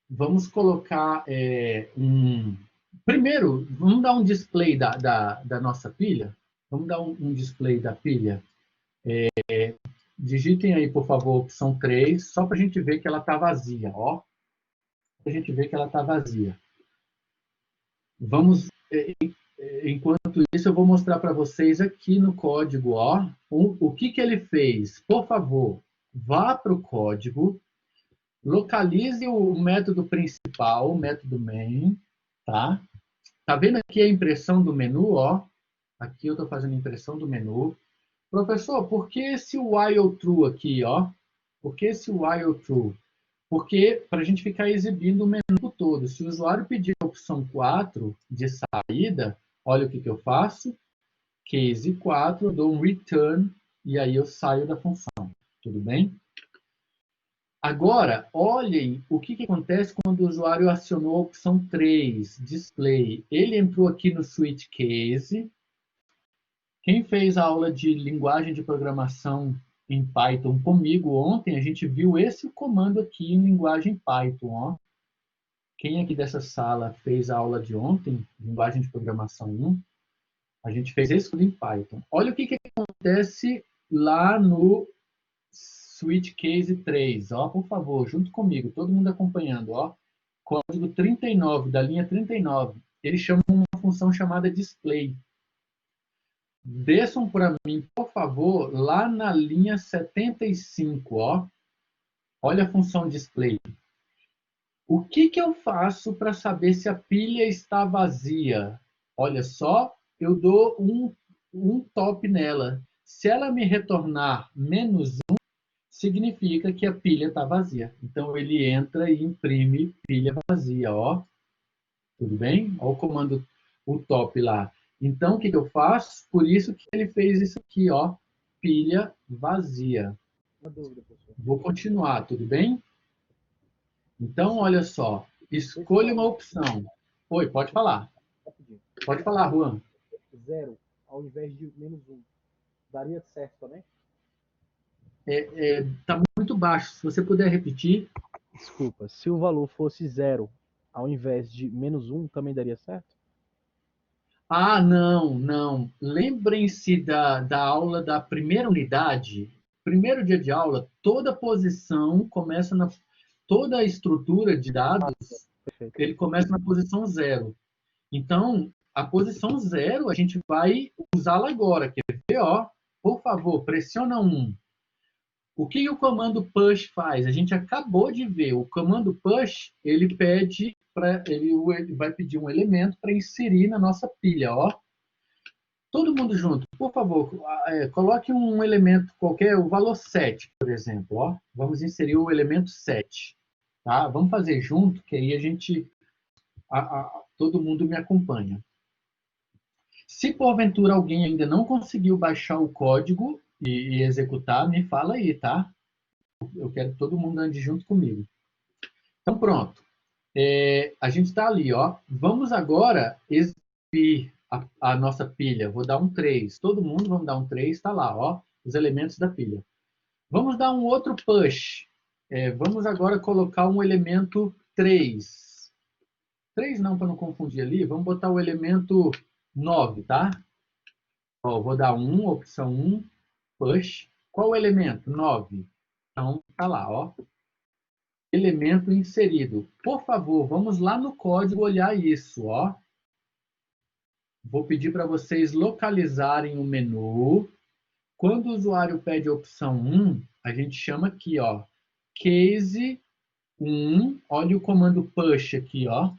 Vamos colocar Primeiro, vamos dar um display da nossa pilha. Vamos dar um display da pilha. Digitem aí, por favor, opção 3, só para a gente ver que ela está vazia, ó. Para a gente ver que ela está vazia. Vamos, enquanto isso, eu vou mostrar para vocês aqui no código, ó, o que ele fez. Por favor, vá para o código, localize o método principal, o método main, tá? Tá vendo aqui a impressão do menu, ó? Aqui eu estou fazendo a impressão do menu. Professor, por que esse while true aqui, ó? Por que esse while true? Porque para a gente ficar exibindo o menu todo. Se o usuário pedir a opção 4 de saída, olha o que eu faço. Case 4, eu dou um return e aí eu saio da função. Tudo bem? Agora, olhem o que acontece quando o usuário acionou a opção 3, display. Ele entrou aqui no switch case. Quem fez a aula de linguagem de programação em Python comigo ontem, a gente viu esse comando aqui em linguagem Python. Ó. Quem aqui dessa sala fez a aula de ontem, linguagem de programação 1, a gente fez esse em Python. Olha o que acontece lá no switch case 3. Ó, por favor, junto comigo, todo mundo acompanhando. Ó. Código 39, da linha 39. Ele chama uma função chamada display. Desçam para mim, por favor, lá na linha 75, ó. Olha a função display. O que eu faço para saber se a pilha está vazia? Olha só, eu dou um top nela. Se ela me retornar -1, significa que a pilha está vazia. Então, ele entra e imprime pilha vazia, ó. Tudo bem? Olha o comando, o top lá. Então, o que eu faço? Por isso que ele fez isso aqui, ó. Pilha vazia. Uma dúvida, professor. Vou continuar, tudo bem? Então, olha só. Escolha uma opção. Oi, pode falar. Rapidinho. Pode falar, Juan. 0 ao invés de -1. Daria certo também? Tá muito baixo. Se você puder repetir. Desculpa, se o valor fosse 0 ao invés de -1, também daria certo? Ah, não. Lembrem-se da aula da primeira unidade. Primeiro dia de aula, toda posição começa na... Toda a estrutura de dados, Perfeito. ele começa na posição 0. Então, a posição 0, a gente vai usá-la agora. Quer ver? Ó, por favor, pressiona 1. O que o comando push faz? A gente acabou de ver. O comando push, ele vai pedir um elemento para inserir na nossa pilha. Ó. Todo mundo junto, por favor, coloque um elemento qualquer, o valor 7, por exemplo. Ó. Vamos inserir o elemento 7. Tá? Vamos fazer junto, que aí a gente... todo mundo me acompanha. Se porventura alguém ainda não conseguiu baixar o código e executar, me fala aí, tá? Eu quero que todo mundo ande junto comigo. Então, pronto. A gente está ali, ó. Vamos agora exibir a nossa pilha. Vou dar um 3. Todo mundo, vamos dar um 3. Está lá, ó. Os elementos da pilha. Vamos dar um outro push. Vamos agora colocar um elemento 3. 3 não, para não confundir ali. Vamos botar o elemento 9, tá? Ó, vou dar 1, opção 1, push. Qual o elemento? 9. Então, tá lá, ó. Elemento inserido. Por favor, vamos lá no código olhar isso, ó. Vou pedir para vocês localizarem o menu. Quando o usuário pede a opção 1, a gente chama aqui, ó, case 1. Olha o comando push aqui, ó.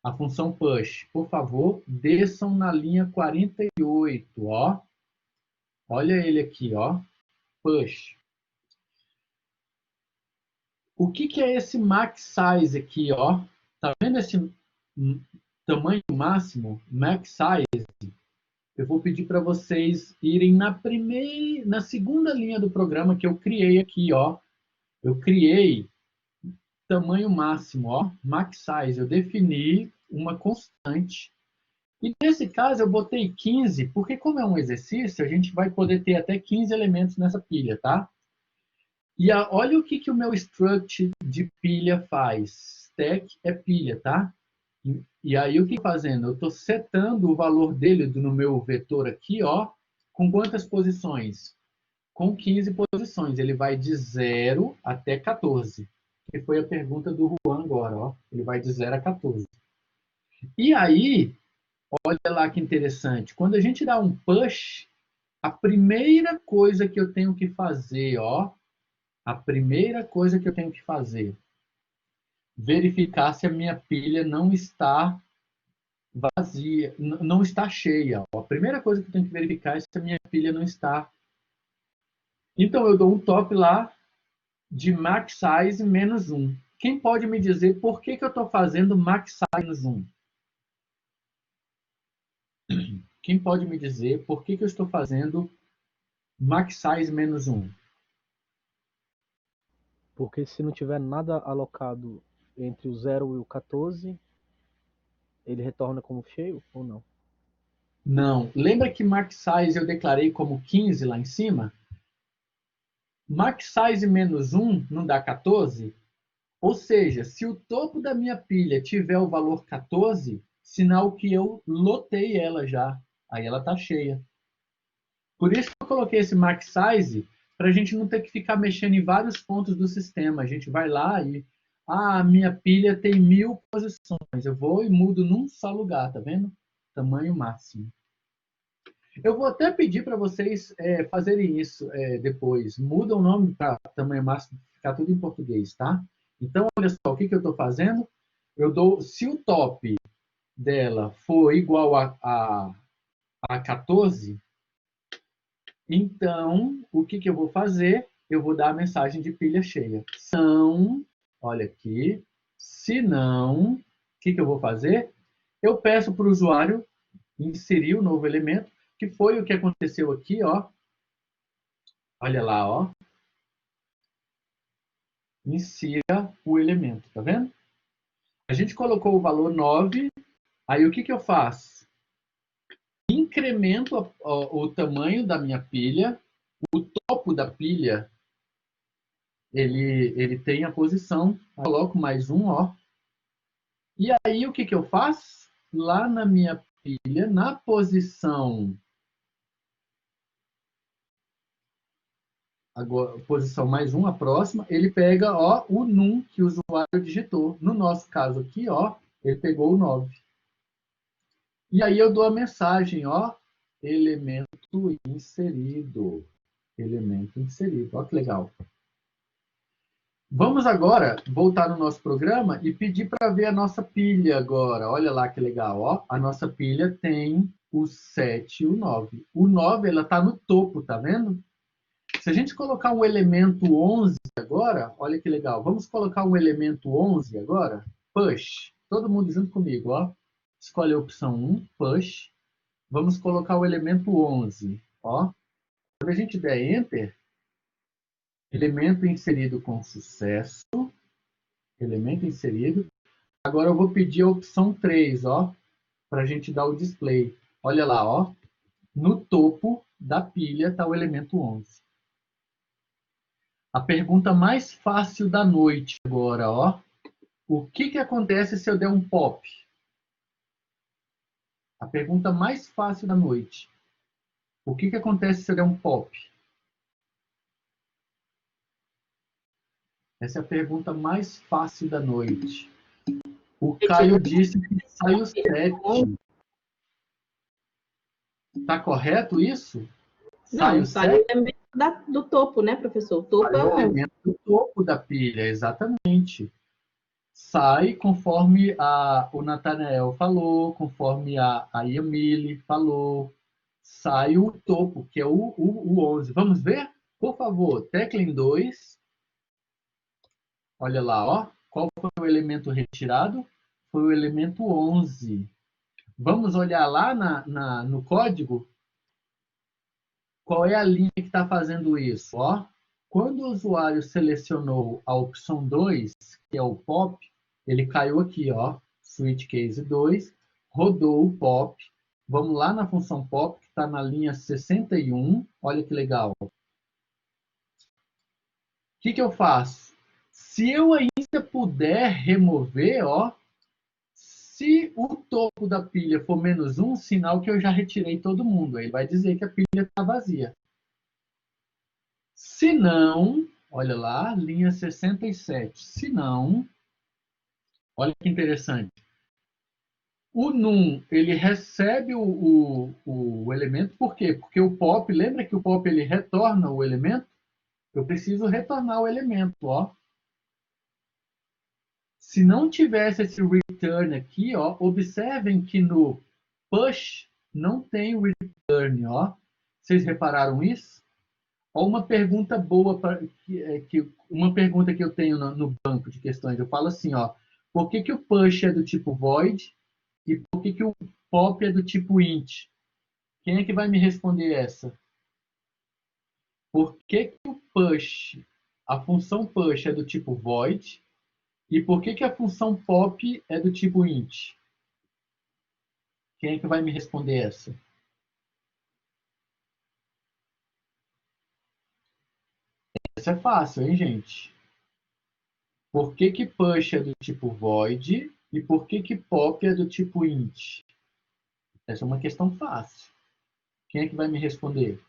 A função push. Por favor, desçam na linha 48, ó. Olha ele aqui, ó. Push. O que é esse max size aqui, ó? Tá vendo esse tamanho máximo? Max size. Eu vou pedir para vocês irem na segunda linha do programa que eu criei aqui, ó. Eu criei tamanho máximo, ó, max size. Eu defini uma constante. E nesse caso eu botei 15, porque como é um exercício, a gente vai poder ter até 15 elementos nessa pilha, tá? E olha o que o meu struct de pilha faz. Stack é pilha, tá? E aí o que eu estou fazendo? Eu estou setando o valor dele no meu vetor aqui, ó, com quantas posições? Com 15 posições. Ele vai de 0 até 14. Que foi a pergunta do Juan agora, ó. Ele vai de 0 a 14. E aí, olha lá que interessante. Quando a gente dá um push, a primeira coisa que eu tenho que fazer, ó, a primeira coisa que eu tenho que fazer, verificar se a minha pilha não está vazia, não está cheia. A primeira coisa que eu tenho que verificar é se a minha pilha não está. Então eu dou um top lá de max size menos 1. Quem pode me dizer por que eu estou fazendo max size menos 1? Quem pode me dizer por que eu estou fazendo max size menos 1? Porque se não tiver nada alocado entre o 0 e o 14, ele retorna como cheio ou não? Não. Lembra que max size eu declarei como 15 lá em cima? Max size menos 1 não dá 14? Ou seja, se o topo da minha pilha tiver o valor 14, sinal que eu lotei ela já. Aí ela está cheia. Por isso que eu coloquei esse max size, para a gente não ter que ficar mexendo em vários pontos do sistema. A gente vai lá e... Ah, minha pilha tem 1000 posições. Eu vou e mudo num só lugar, tá vendo? Tamanho máximo. Eu vou até pedir para vocês fazerem isso depois. Muda o nome para tamanho máximo, ficar tudo em português, tá? Então, olha só, o que eu estou fazendo? Eu dou, se o top dela for igual a 14, então, o que eu vou fazer? Eu vou dar a mensagem de pilha cheia. São, olha aqui, se não, o que eu vou fazer? Eu peço para o usuário inserir o novo elemento, que foi o que aconteceu aqui, ó. Olha lá, ó. Insira o elemento, tá vendo? A gente colocou o valor 9, aí o que eu faço? Incremento o tamanho da minha pilha, o topo da pilha, ele tem a posição, coloco mais um, ó. E aí o que eu faço? Lá na minha pilha, na posição agora, posição mais um, a próxima, ele pega ó, o num que o usuário digitou. No nosso caso aqui, ó, ele pegou o 9. E aí eu dou a mensagem, ó, elemento inserido. Elemento inserido. Ó que legal. Vamos agora voltar no nosso programa e pedir para ver a nossa pilha agora. Olha lá que legal, ó. A nossa pilha tem o 7 e o 9. O 9, ela está no topo, tá vendo? Se a gente colocar um elemento 11 agora, olha que legal. Vamos colocar um elemento 11 agora? Push. Todo mundo junto comigo, ó. Escolhe a opção 1, push. Vamos colocar o elemento 11, ó. Quando a gente der Enter, elemento inserido com sucesso. Elemento inserido. Agora eu vou pedir a opção 3, ó, para a gente dar o display. Olha lá, ó. No topo da pilha está o elemento 11. A pergunta mais fácil da noite agora, ó. O que acontece se eu der um pop? A pergunta mais fácil da noite. O que acontece se eu der um pop? Essa é a pergunta mais fácil da noite. O Caio disse que sai o 7. Tá correto isso? Não, sai o elemento do topo, né, professor? O topo sai é o 11. elemento do topo da pilha, exatamente. Sai conforme o Nathanael falou, conforme a Yamile falou. Sai o topo, que é o 11. Vamos ver? Por favor, teclem 2. Olha lá, ó. Qual foi o elemento retirado? Foi o elemento 11. Vamos olhar lá no código? Qual é a linha que está fazendo isso? Ó, quando o usuário selecionou a opção 2, que é o POP, ele caiu aqui, ó, switch case 2, rodou o POP. Vamos lá na função POP, que está na linha 61. Olha que legal. O que eu faço? Se eu ainda puder remover, ó, se o topo da pilha for -1, sinal que eu já retirei todo mundo. Aí vai dizer que a pilha está vazia. Se não, olha lá, linha 67. Se não, olha que interessante. O num, ele recebe o elemento, por quê? Porque o pop, lembra que o pop ele retorna o elemento? Eu preciso retornar o elemento, ó. Se não tivesse esse return aqui, ó, observem que no push não tem return, ó. Vocês repararam isso? Ó, uma pergunta boa uma pergunta que eu tenho no banco de questões. Eu falo assim, ó, por que o push é do tipo void e por que o pop é do tipo int? Quem é que vai me responder essa? Por que o push, a função push é do tipo void e por que a função pop é do tipo int? Quem é que vai me responder essa? Essa é fácil, hein, gente? Por que push é do tipo void e por que pop é do tipo int? Essa é uma questão fácil. Quem é que vai me responder?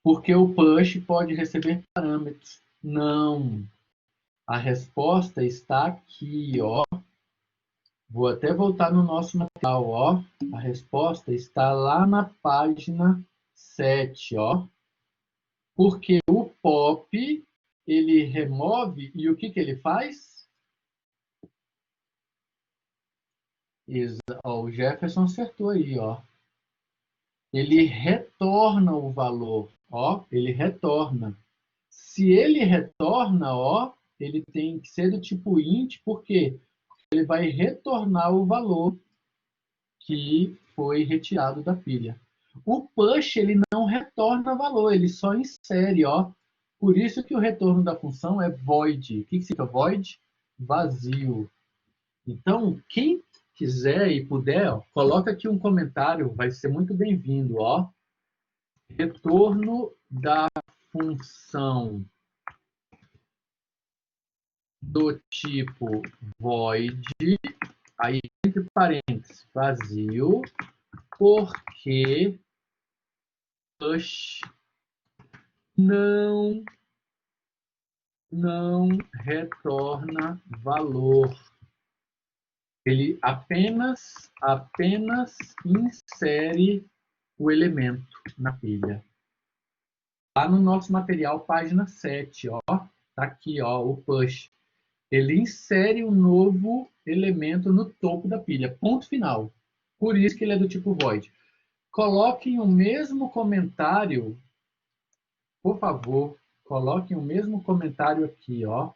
Porque o push pode receber parâmetros. Não. A resposta está aqui, ó. Vou até voltar no nosso material, ó. A resposta está lá na página 7, ó. Porque o pop, ele remove e o que ele faz? Ó, o Jefferson acertou aí, ó. Ele retorna o valor, ó, ele retorna. Se ele retorna, ó, ele tem que ser do tipo int, por quê? Porque ele vai retornar o valor que foi retirado da pilha. O push, ele não retorna valor, ele só insere, ó. Por isso que o retorno da função é void. O que significa void? Vazio. Então, quem quiser e puder, ó, coloca aqui um comentário, vai ser muito bem-vindo, ó. Retorno da função do tipo void, aí entre parênteses, vazio, porque push não retorna valor. Ele apenas insere o elemento na pilha. Lá no nosso material, página 7, ó, tá aqui, ó, o push. Ele insere um novo elemento no topo da pilha, ponto final. Por isso que ele é do tipo void. Coloquem o mesmo comentário, por favor, coloquem o mesmo comentário aqui, ó.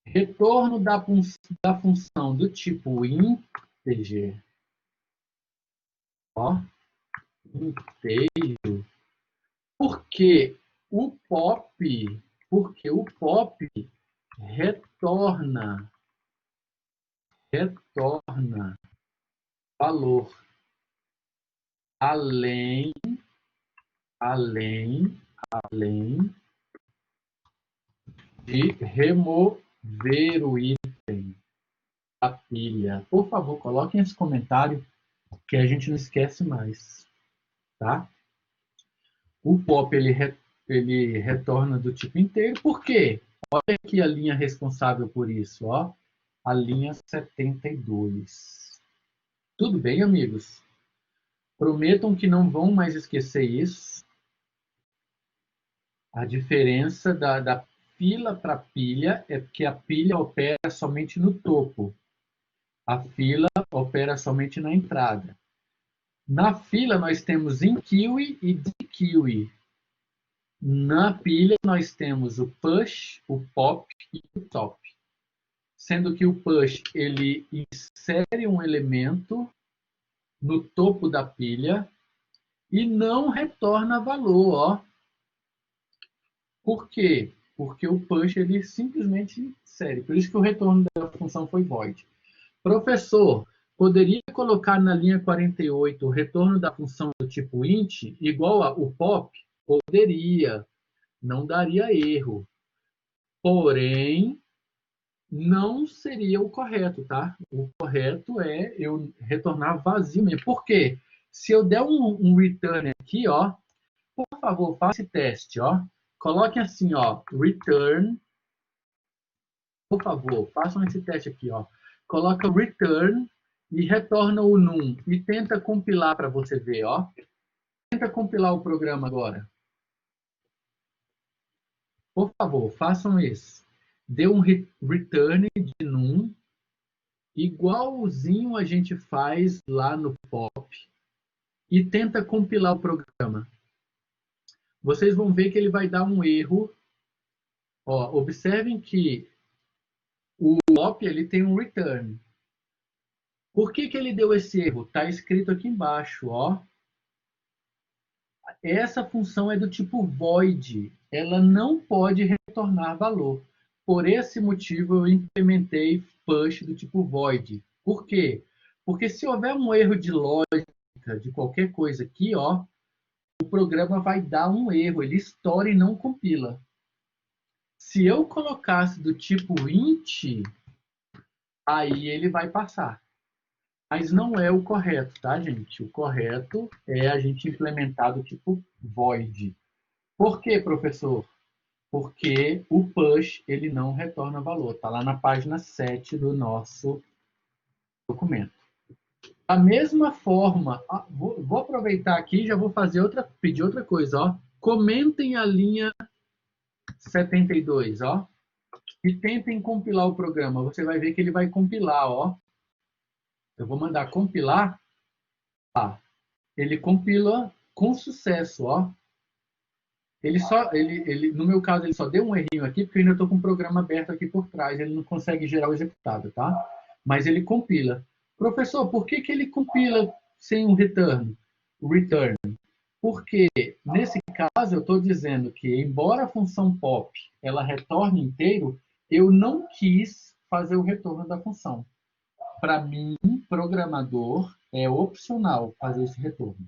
Retorno da função do tipo integer, ó, inteiro, porque o pop retorna valor além de remover o item da pilha. Por favor, coloquem esse comentário que a gente não esquece mais, tá? O pop ele retorna do tipo inteiro. Por quê? Olha aqui a linha responsável por isso, ó. a linha 72. Tudo bem, amigos? Prometam que não vão mais esquecer isso. A diferença da fila para pilha é que a pilha opera somente no topo. A fila opera somente na entrada. Na fila, nós temos in-queue e de-queue. Na pilha, nós temos o push, o pop e o top. Sendo que o push, ele insere um elemento no topo da pilha e não retorna valor, ó. Por quê? Porque o push, ele simplesmente insere. Por isso que o retorno da função foi void. Professor, poderia colocar na linha 48 o retorno da função do tipo int igual ao pop? Poderia. Não daria erro. Porém, não seria o correto, tá? O correto é eu retornar vazio mesmo. Por quê? Se eu der um return aqui, ó, por favor, faça esse teste, ó. Coloquem assim, ó, return. Por favor, façam esse teste aqui, ó. Coloca return e retorna o num e tenta compilar para você ver, ó. Tenta compilar o programa agora. Por favor, façam isso. Dê um return de num, igualzinho a gente faz lá no pop, e tenta compilar o programa. Vocês vão ver que ele vai dar um erro. Ó, observem que o pop ele tem um return. Por que ele deu esse erro? Está escrito aqui embaixo, ó. Essa função é do tipo void. Ela não pode retornar valor. Por esse motivo, eu implementei push do tipo void. Por quê? Porque se houver um erro de lógica, de qualquer coisa aqui, ó, o programa vai dar um erro. Ele estoura e não compila. Se eu colocasse do tipo int, aí ele vai passar. Mas não é o correto, tá, gente? O correto é a gente implementar do tipo void. Por quê, professor? Porque o push ele não retorna valor. Está lá na página 7 do nosso documento. Da mesma forma, vou aproveitar aqui e já vou pedir outra coisa. Ó. Comentem a linha 72, ó, e tentem compilar o programa. Você vai ver que ele vai compilar. Ó. Eu vou mandar compilar. Tá. Ele compila com sucesso, ó. No meu caso, ele só deu um errinho aqui, porque eu ainda estou com o programa aberto aqui por trás, ele não consegue gerar o executado, tá? Mas ele compila. Professor, por que ele compila sem um return? Porque, nesse caso, eu estou dizendo que, embora a função pop ela retorne inteiro, eu não quis fazer o retorno da função. Para mim, programador, é opcional fazer esse retorno.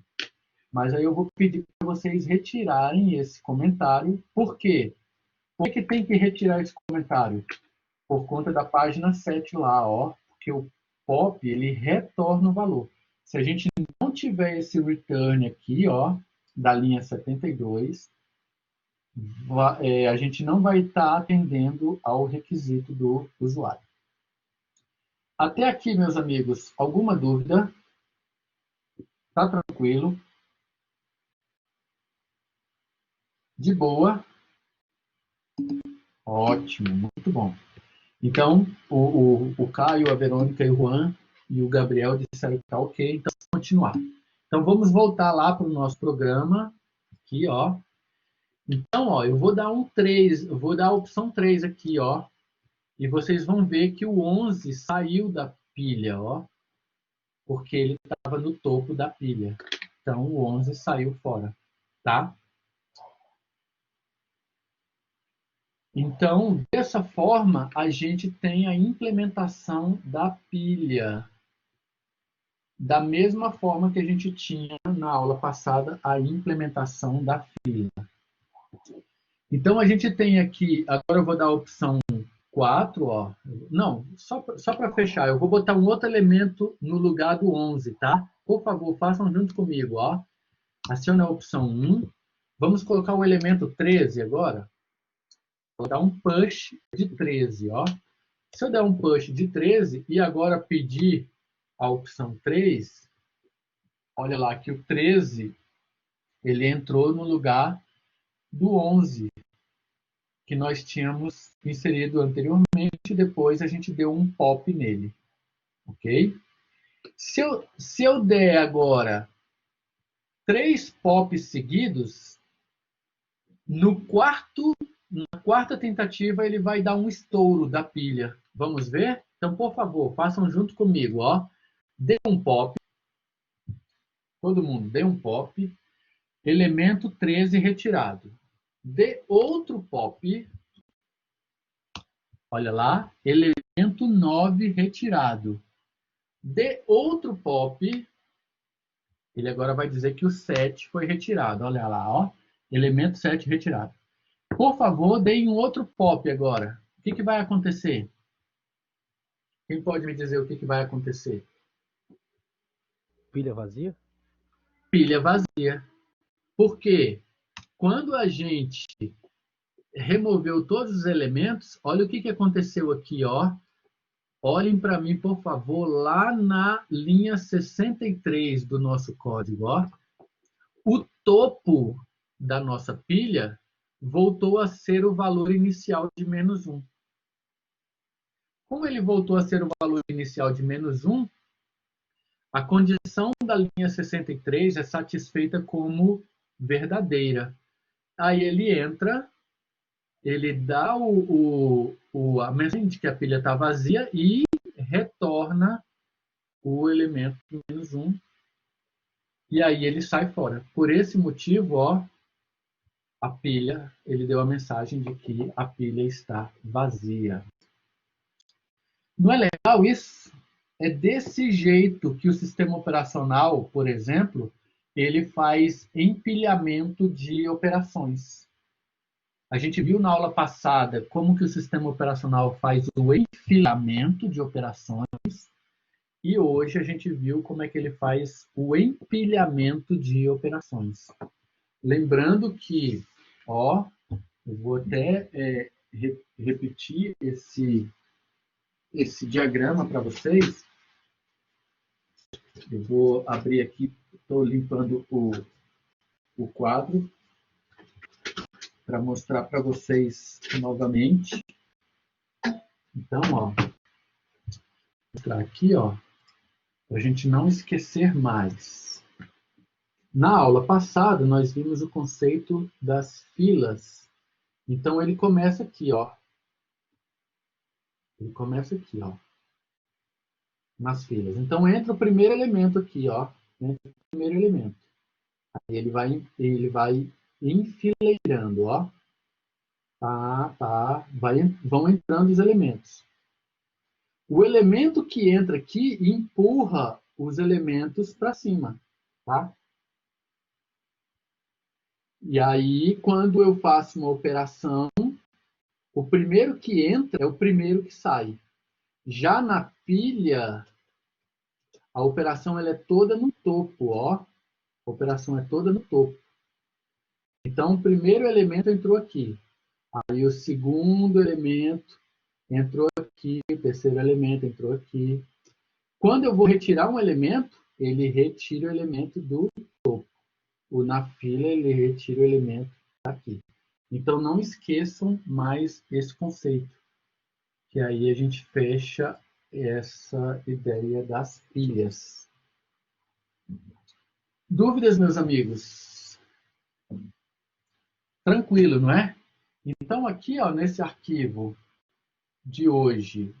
Mas aí eu vou pedir para vocês retirarem esse comentário. Por quê? Por que tem que retirar esse comentário? Por conta da página 7 lá, ó. Porque o pop, ele retorna o valor. Se a gente não tiver esse return aqui, ó, da linha 72, a gente não vai estar atendendo ao requisito do usuário. Até aqui, meus amigos, alguma dúvida? Tá tranquilo? De boa? Ótimo, muito bom. Então, o Caio, a Verônica e o Juan e o Gabriel disseram que está ok, então vamos continuar. Então, vamos voltar lá para o nosso programa. Aqui, ó. Então, ó, eu vou dar um 3, eu vou dar a opção 3 aqui, ó. E vocês vão ver que o 11 saiu da pilha, ó. Porque ele estava no topo da pilha. Então, o 11 saiu fora, tá? Então, dessa forma, a gente tem a implementação da pilha. Da mesma forma que a gente tinha na aula passada a implementação da fila. Então, a gente tem aqui, agora eu vou dar a opção 4, ó. Não, só para fechar, eu vou botar um outro elemento no lugar do 11, tá? Por favor, façam junto comigo, ó. Aciona a opção 1. Vamos colocar o elemento 13 agora. Vou dar um push de 13, ó. Se eu der um push de 13 e agora pedir a opção 3, olha lá que o 13 ele entrou no lugar do 11 que nós tínhamos inserido anteriormente, depois a gente deu um pop nele, ok? Se eu der agora 3 pops seguidos, na quarta tentativa ele vai dar um estouro da pilha. Vamos ver? Então, por favor, façam junto comigo, ó. Dê um pop. Todo mundo, dê um pop. Elemento 13 retirado. Dê outro pop. Olha lá. Elemento 9 retirado. Dê outro pop. Ele agora vai dizer que o 7 foi retirado. Olha lá, ó. Elemento 7 retirado. Por favor, deem um outro pop agora. O que vai acontecer? Quem pode me dizer o que vai acontecer? Pilha vazia? Pilha vazia. Por quê? Quando a gente removeu todos os elementos, olha o que aconteceu aqui, ó. Olhem para mim, por favor, lá na linha 63 do nosso código, ó. O topo da nossa pilha voltou a ser o valor inicial de -1. Como ele voltou a ser o valor inicial de -1, a condição da linha 63 é satisfeita como verdadeira. Aí ele entra, ele dá a mensagem de que a pilha está vazia e retorna o elemento -1. E aí ele sai fora. Por esse motivo, ó, a pilha, ele deu a mensagem de que a pilha está vazia. Não é legal isso? É desse jeito que o sistema operacional, por exemplo, ele faz empilhamento de operações. A gente viu na aula passada como que o sistema operacional faz o enfileiramento de operações e hoje a gente viu como é que ele faz o empilhamento de operações. Lembrando que, ó, eu vou até repetir esse diagrama para vocês. Eu vou abrir aqui, estou limpando o quadro para mostrar para vocês novamente. Então, ó, vou mostrar aqui, ó, para a gente não esquecer mais. Na aula passada, nós vimos o conceito das filas. Então, ele começa aqui, ó. Ele começa aqui, ó, nas filas. Então, entra o primeiro elemento aqui, ó. Entra o primeiro elemento. Aí ele vai enfileirando, ó. Vão entrando os elementos. O elemento que entra aqui empurra os elementos para cima, tá? E aí, quando eu faço uma operação, o primeiro que entra é o primeiro que sai. Já na pilha, a operação ela é toda no topo, ó. A operação é toda no topo. Então, o primeiro elemento entrou aqui. Aí, o segundo elemento entrou aqui. O terceiro elemento entrou aqui. Quando eu vou retirar um elemento, ele retira o elemento do topo. Na fila, ele retira o elemento aqui. Então, não esqueçam mais esse conceito. Que aí a gente fecha essa ideia das pilhas. Dúvidas, meus amigos? Tranquilo, não é? Então, aqui, ó, nesse arquivo de hoje,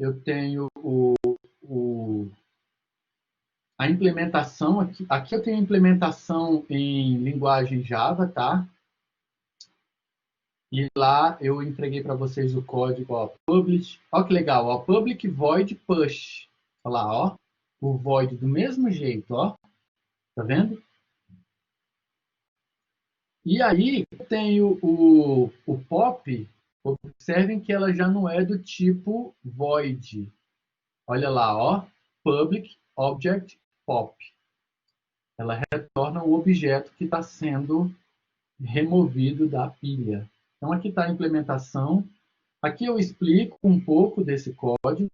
eu tenho a implementação. Aqui eu tenho a implementação em linguagem Java, tá? E lá eu entreguei para vocês o código, ó, publish. Ó que legal, ó, public void push. Olha lá, ó, o void do mesmo jeito, ó. Tá vendo? E aí eu tenho o pop. Observem que ela já não é do tipo void. Olha lá, ó, public object pop. Ela retorna o objeto que está sendo removido da pilha. Então, aqui está a implementação. Aqui eu explico um pouco desse código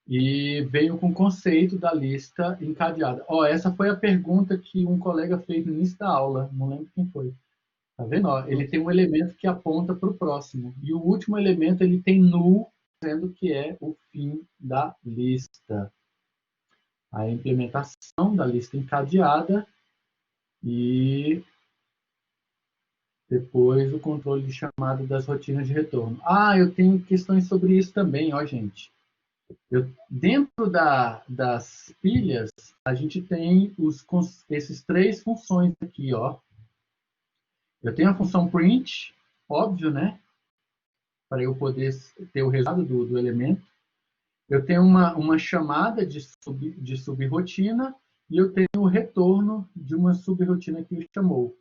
e venho com o conceito da lista encadeada. Essa foi a pergunta que um colega fez no início da aula, não lembro quem foi. Tá vendo? Ele tem um elemento que aponta para o próximo. E o último elemento ele tem null, dizendo que é o fim da lista. A implementação da lista encadeada e depois o controle de chamada das rotinas de retorno. Eu tenho questões sobre isso também, gente. Dentro das pilhas, a gente tem esses 3 funções aqui, Eu tenho a função print, óbvio, né? Para eu poder ter o resultado do elemento. Eu tenho uma chamada de subrotina e eu tenho o retorno de uma subrotina que chamou.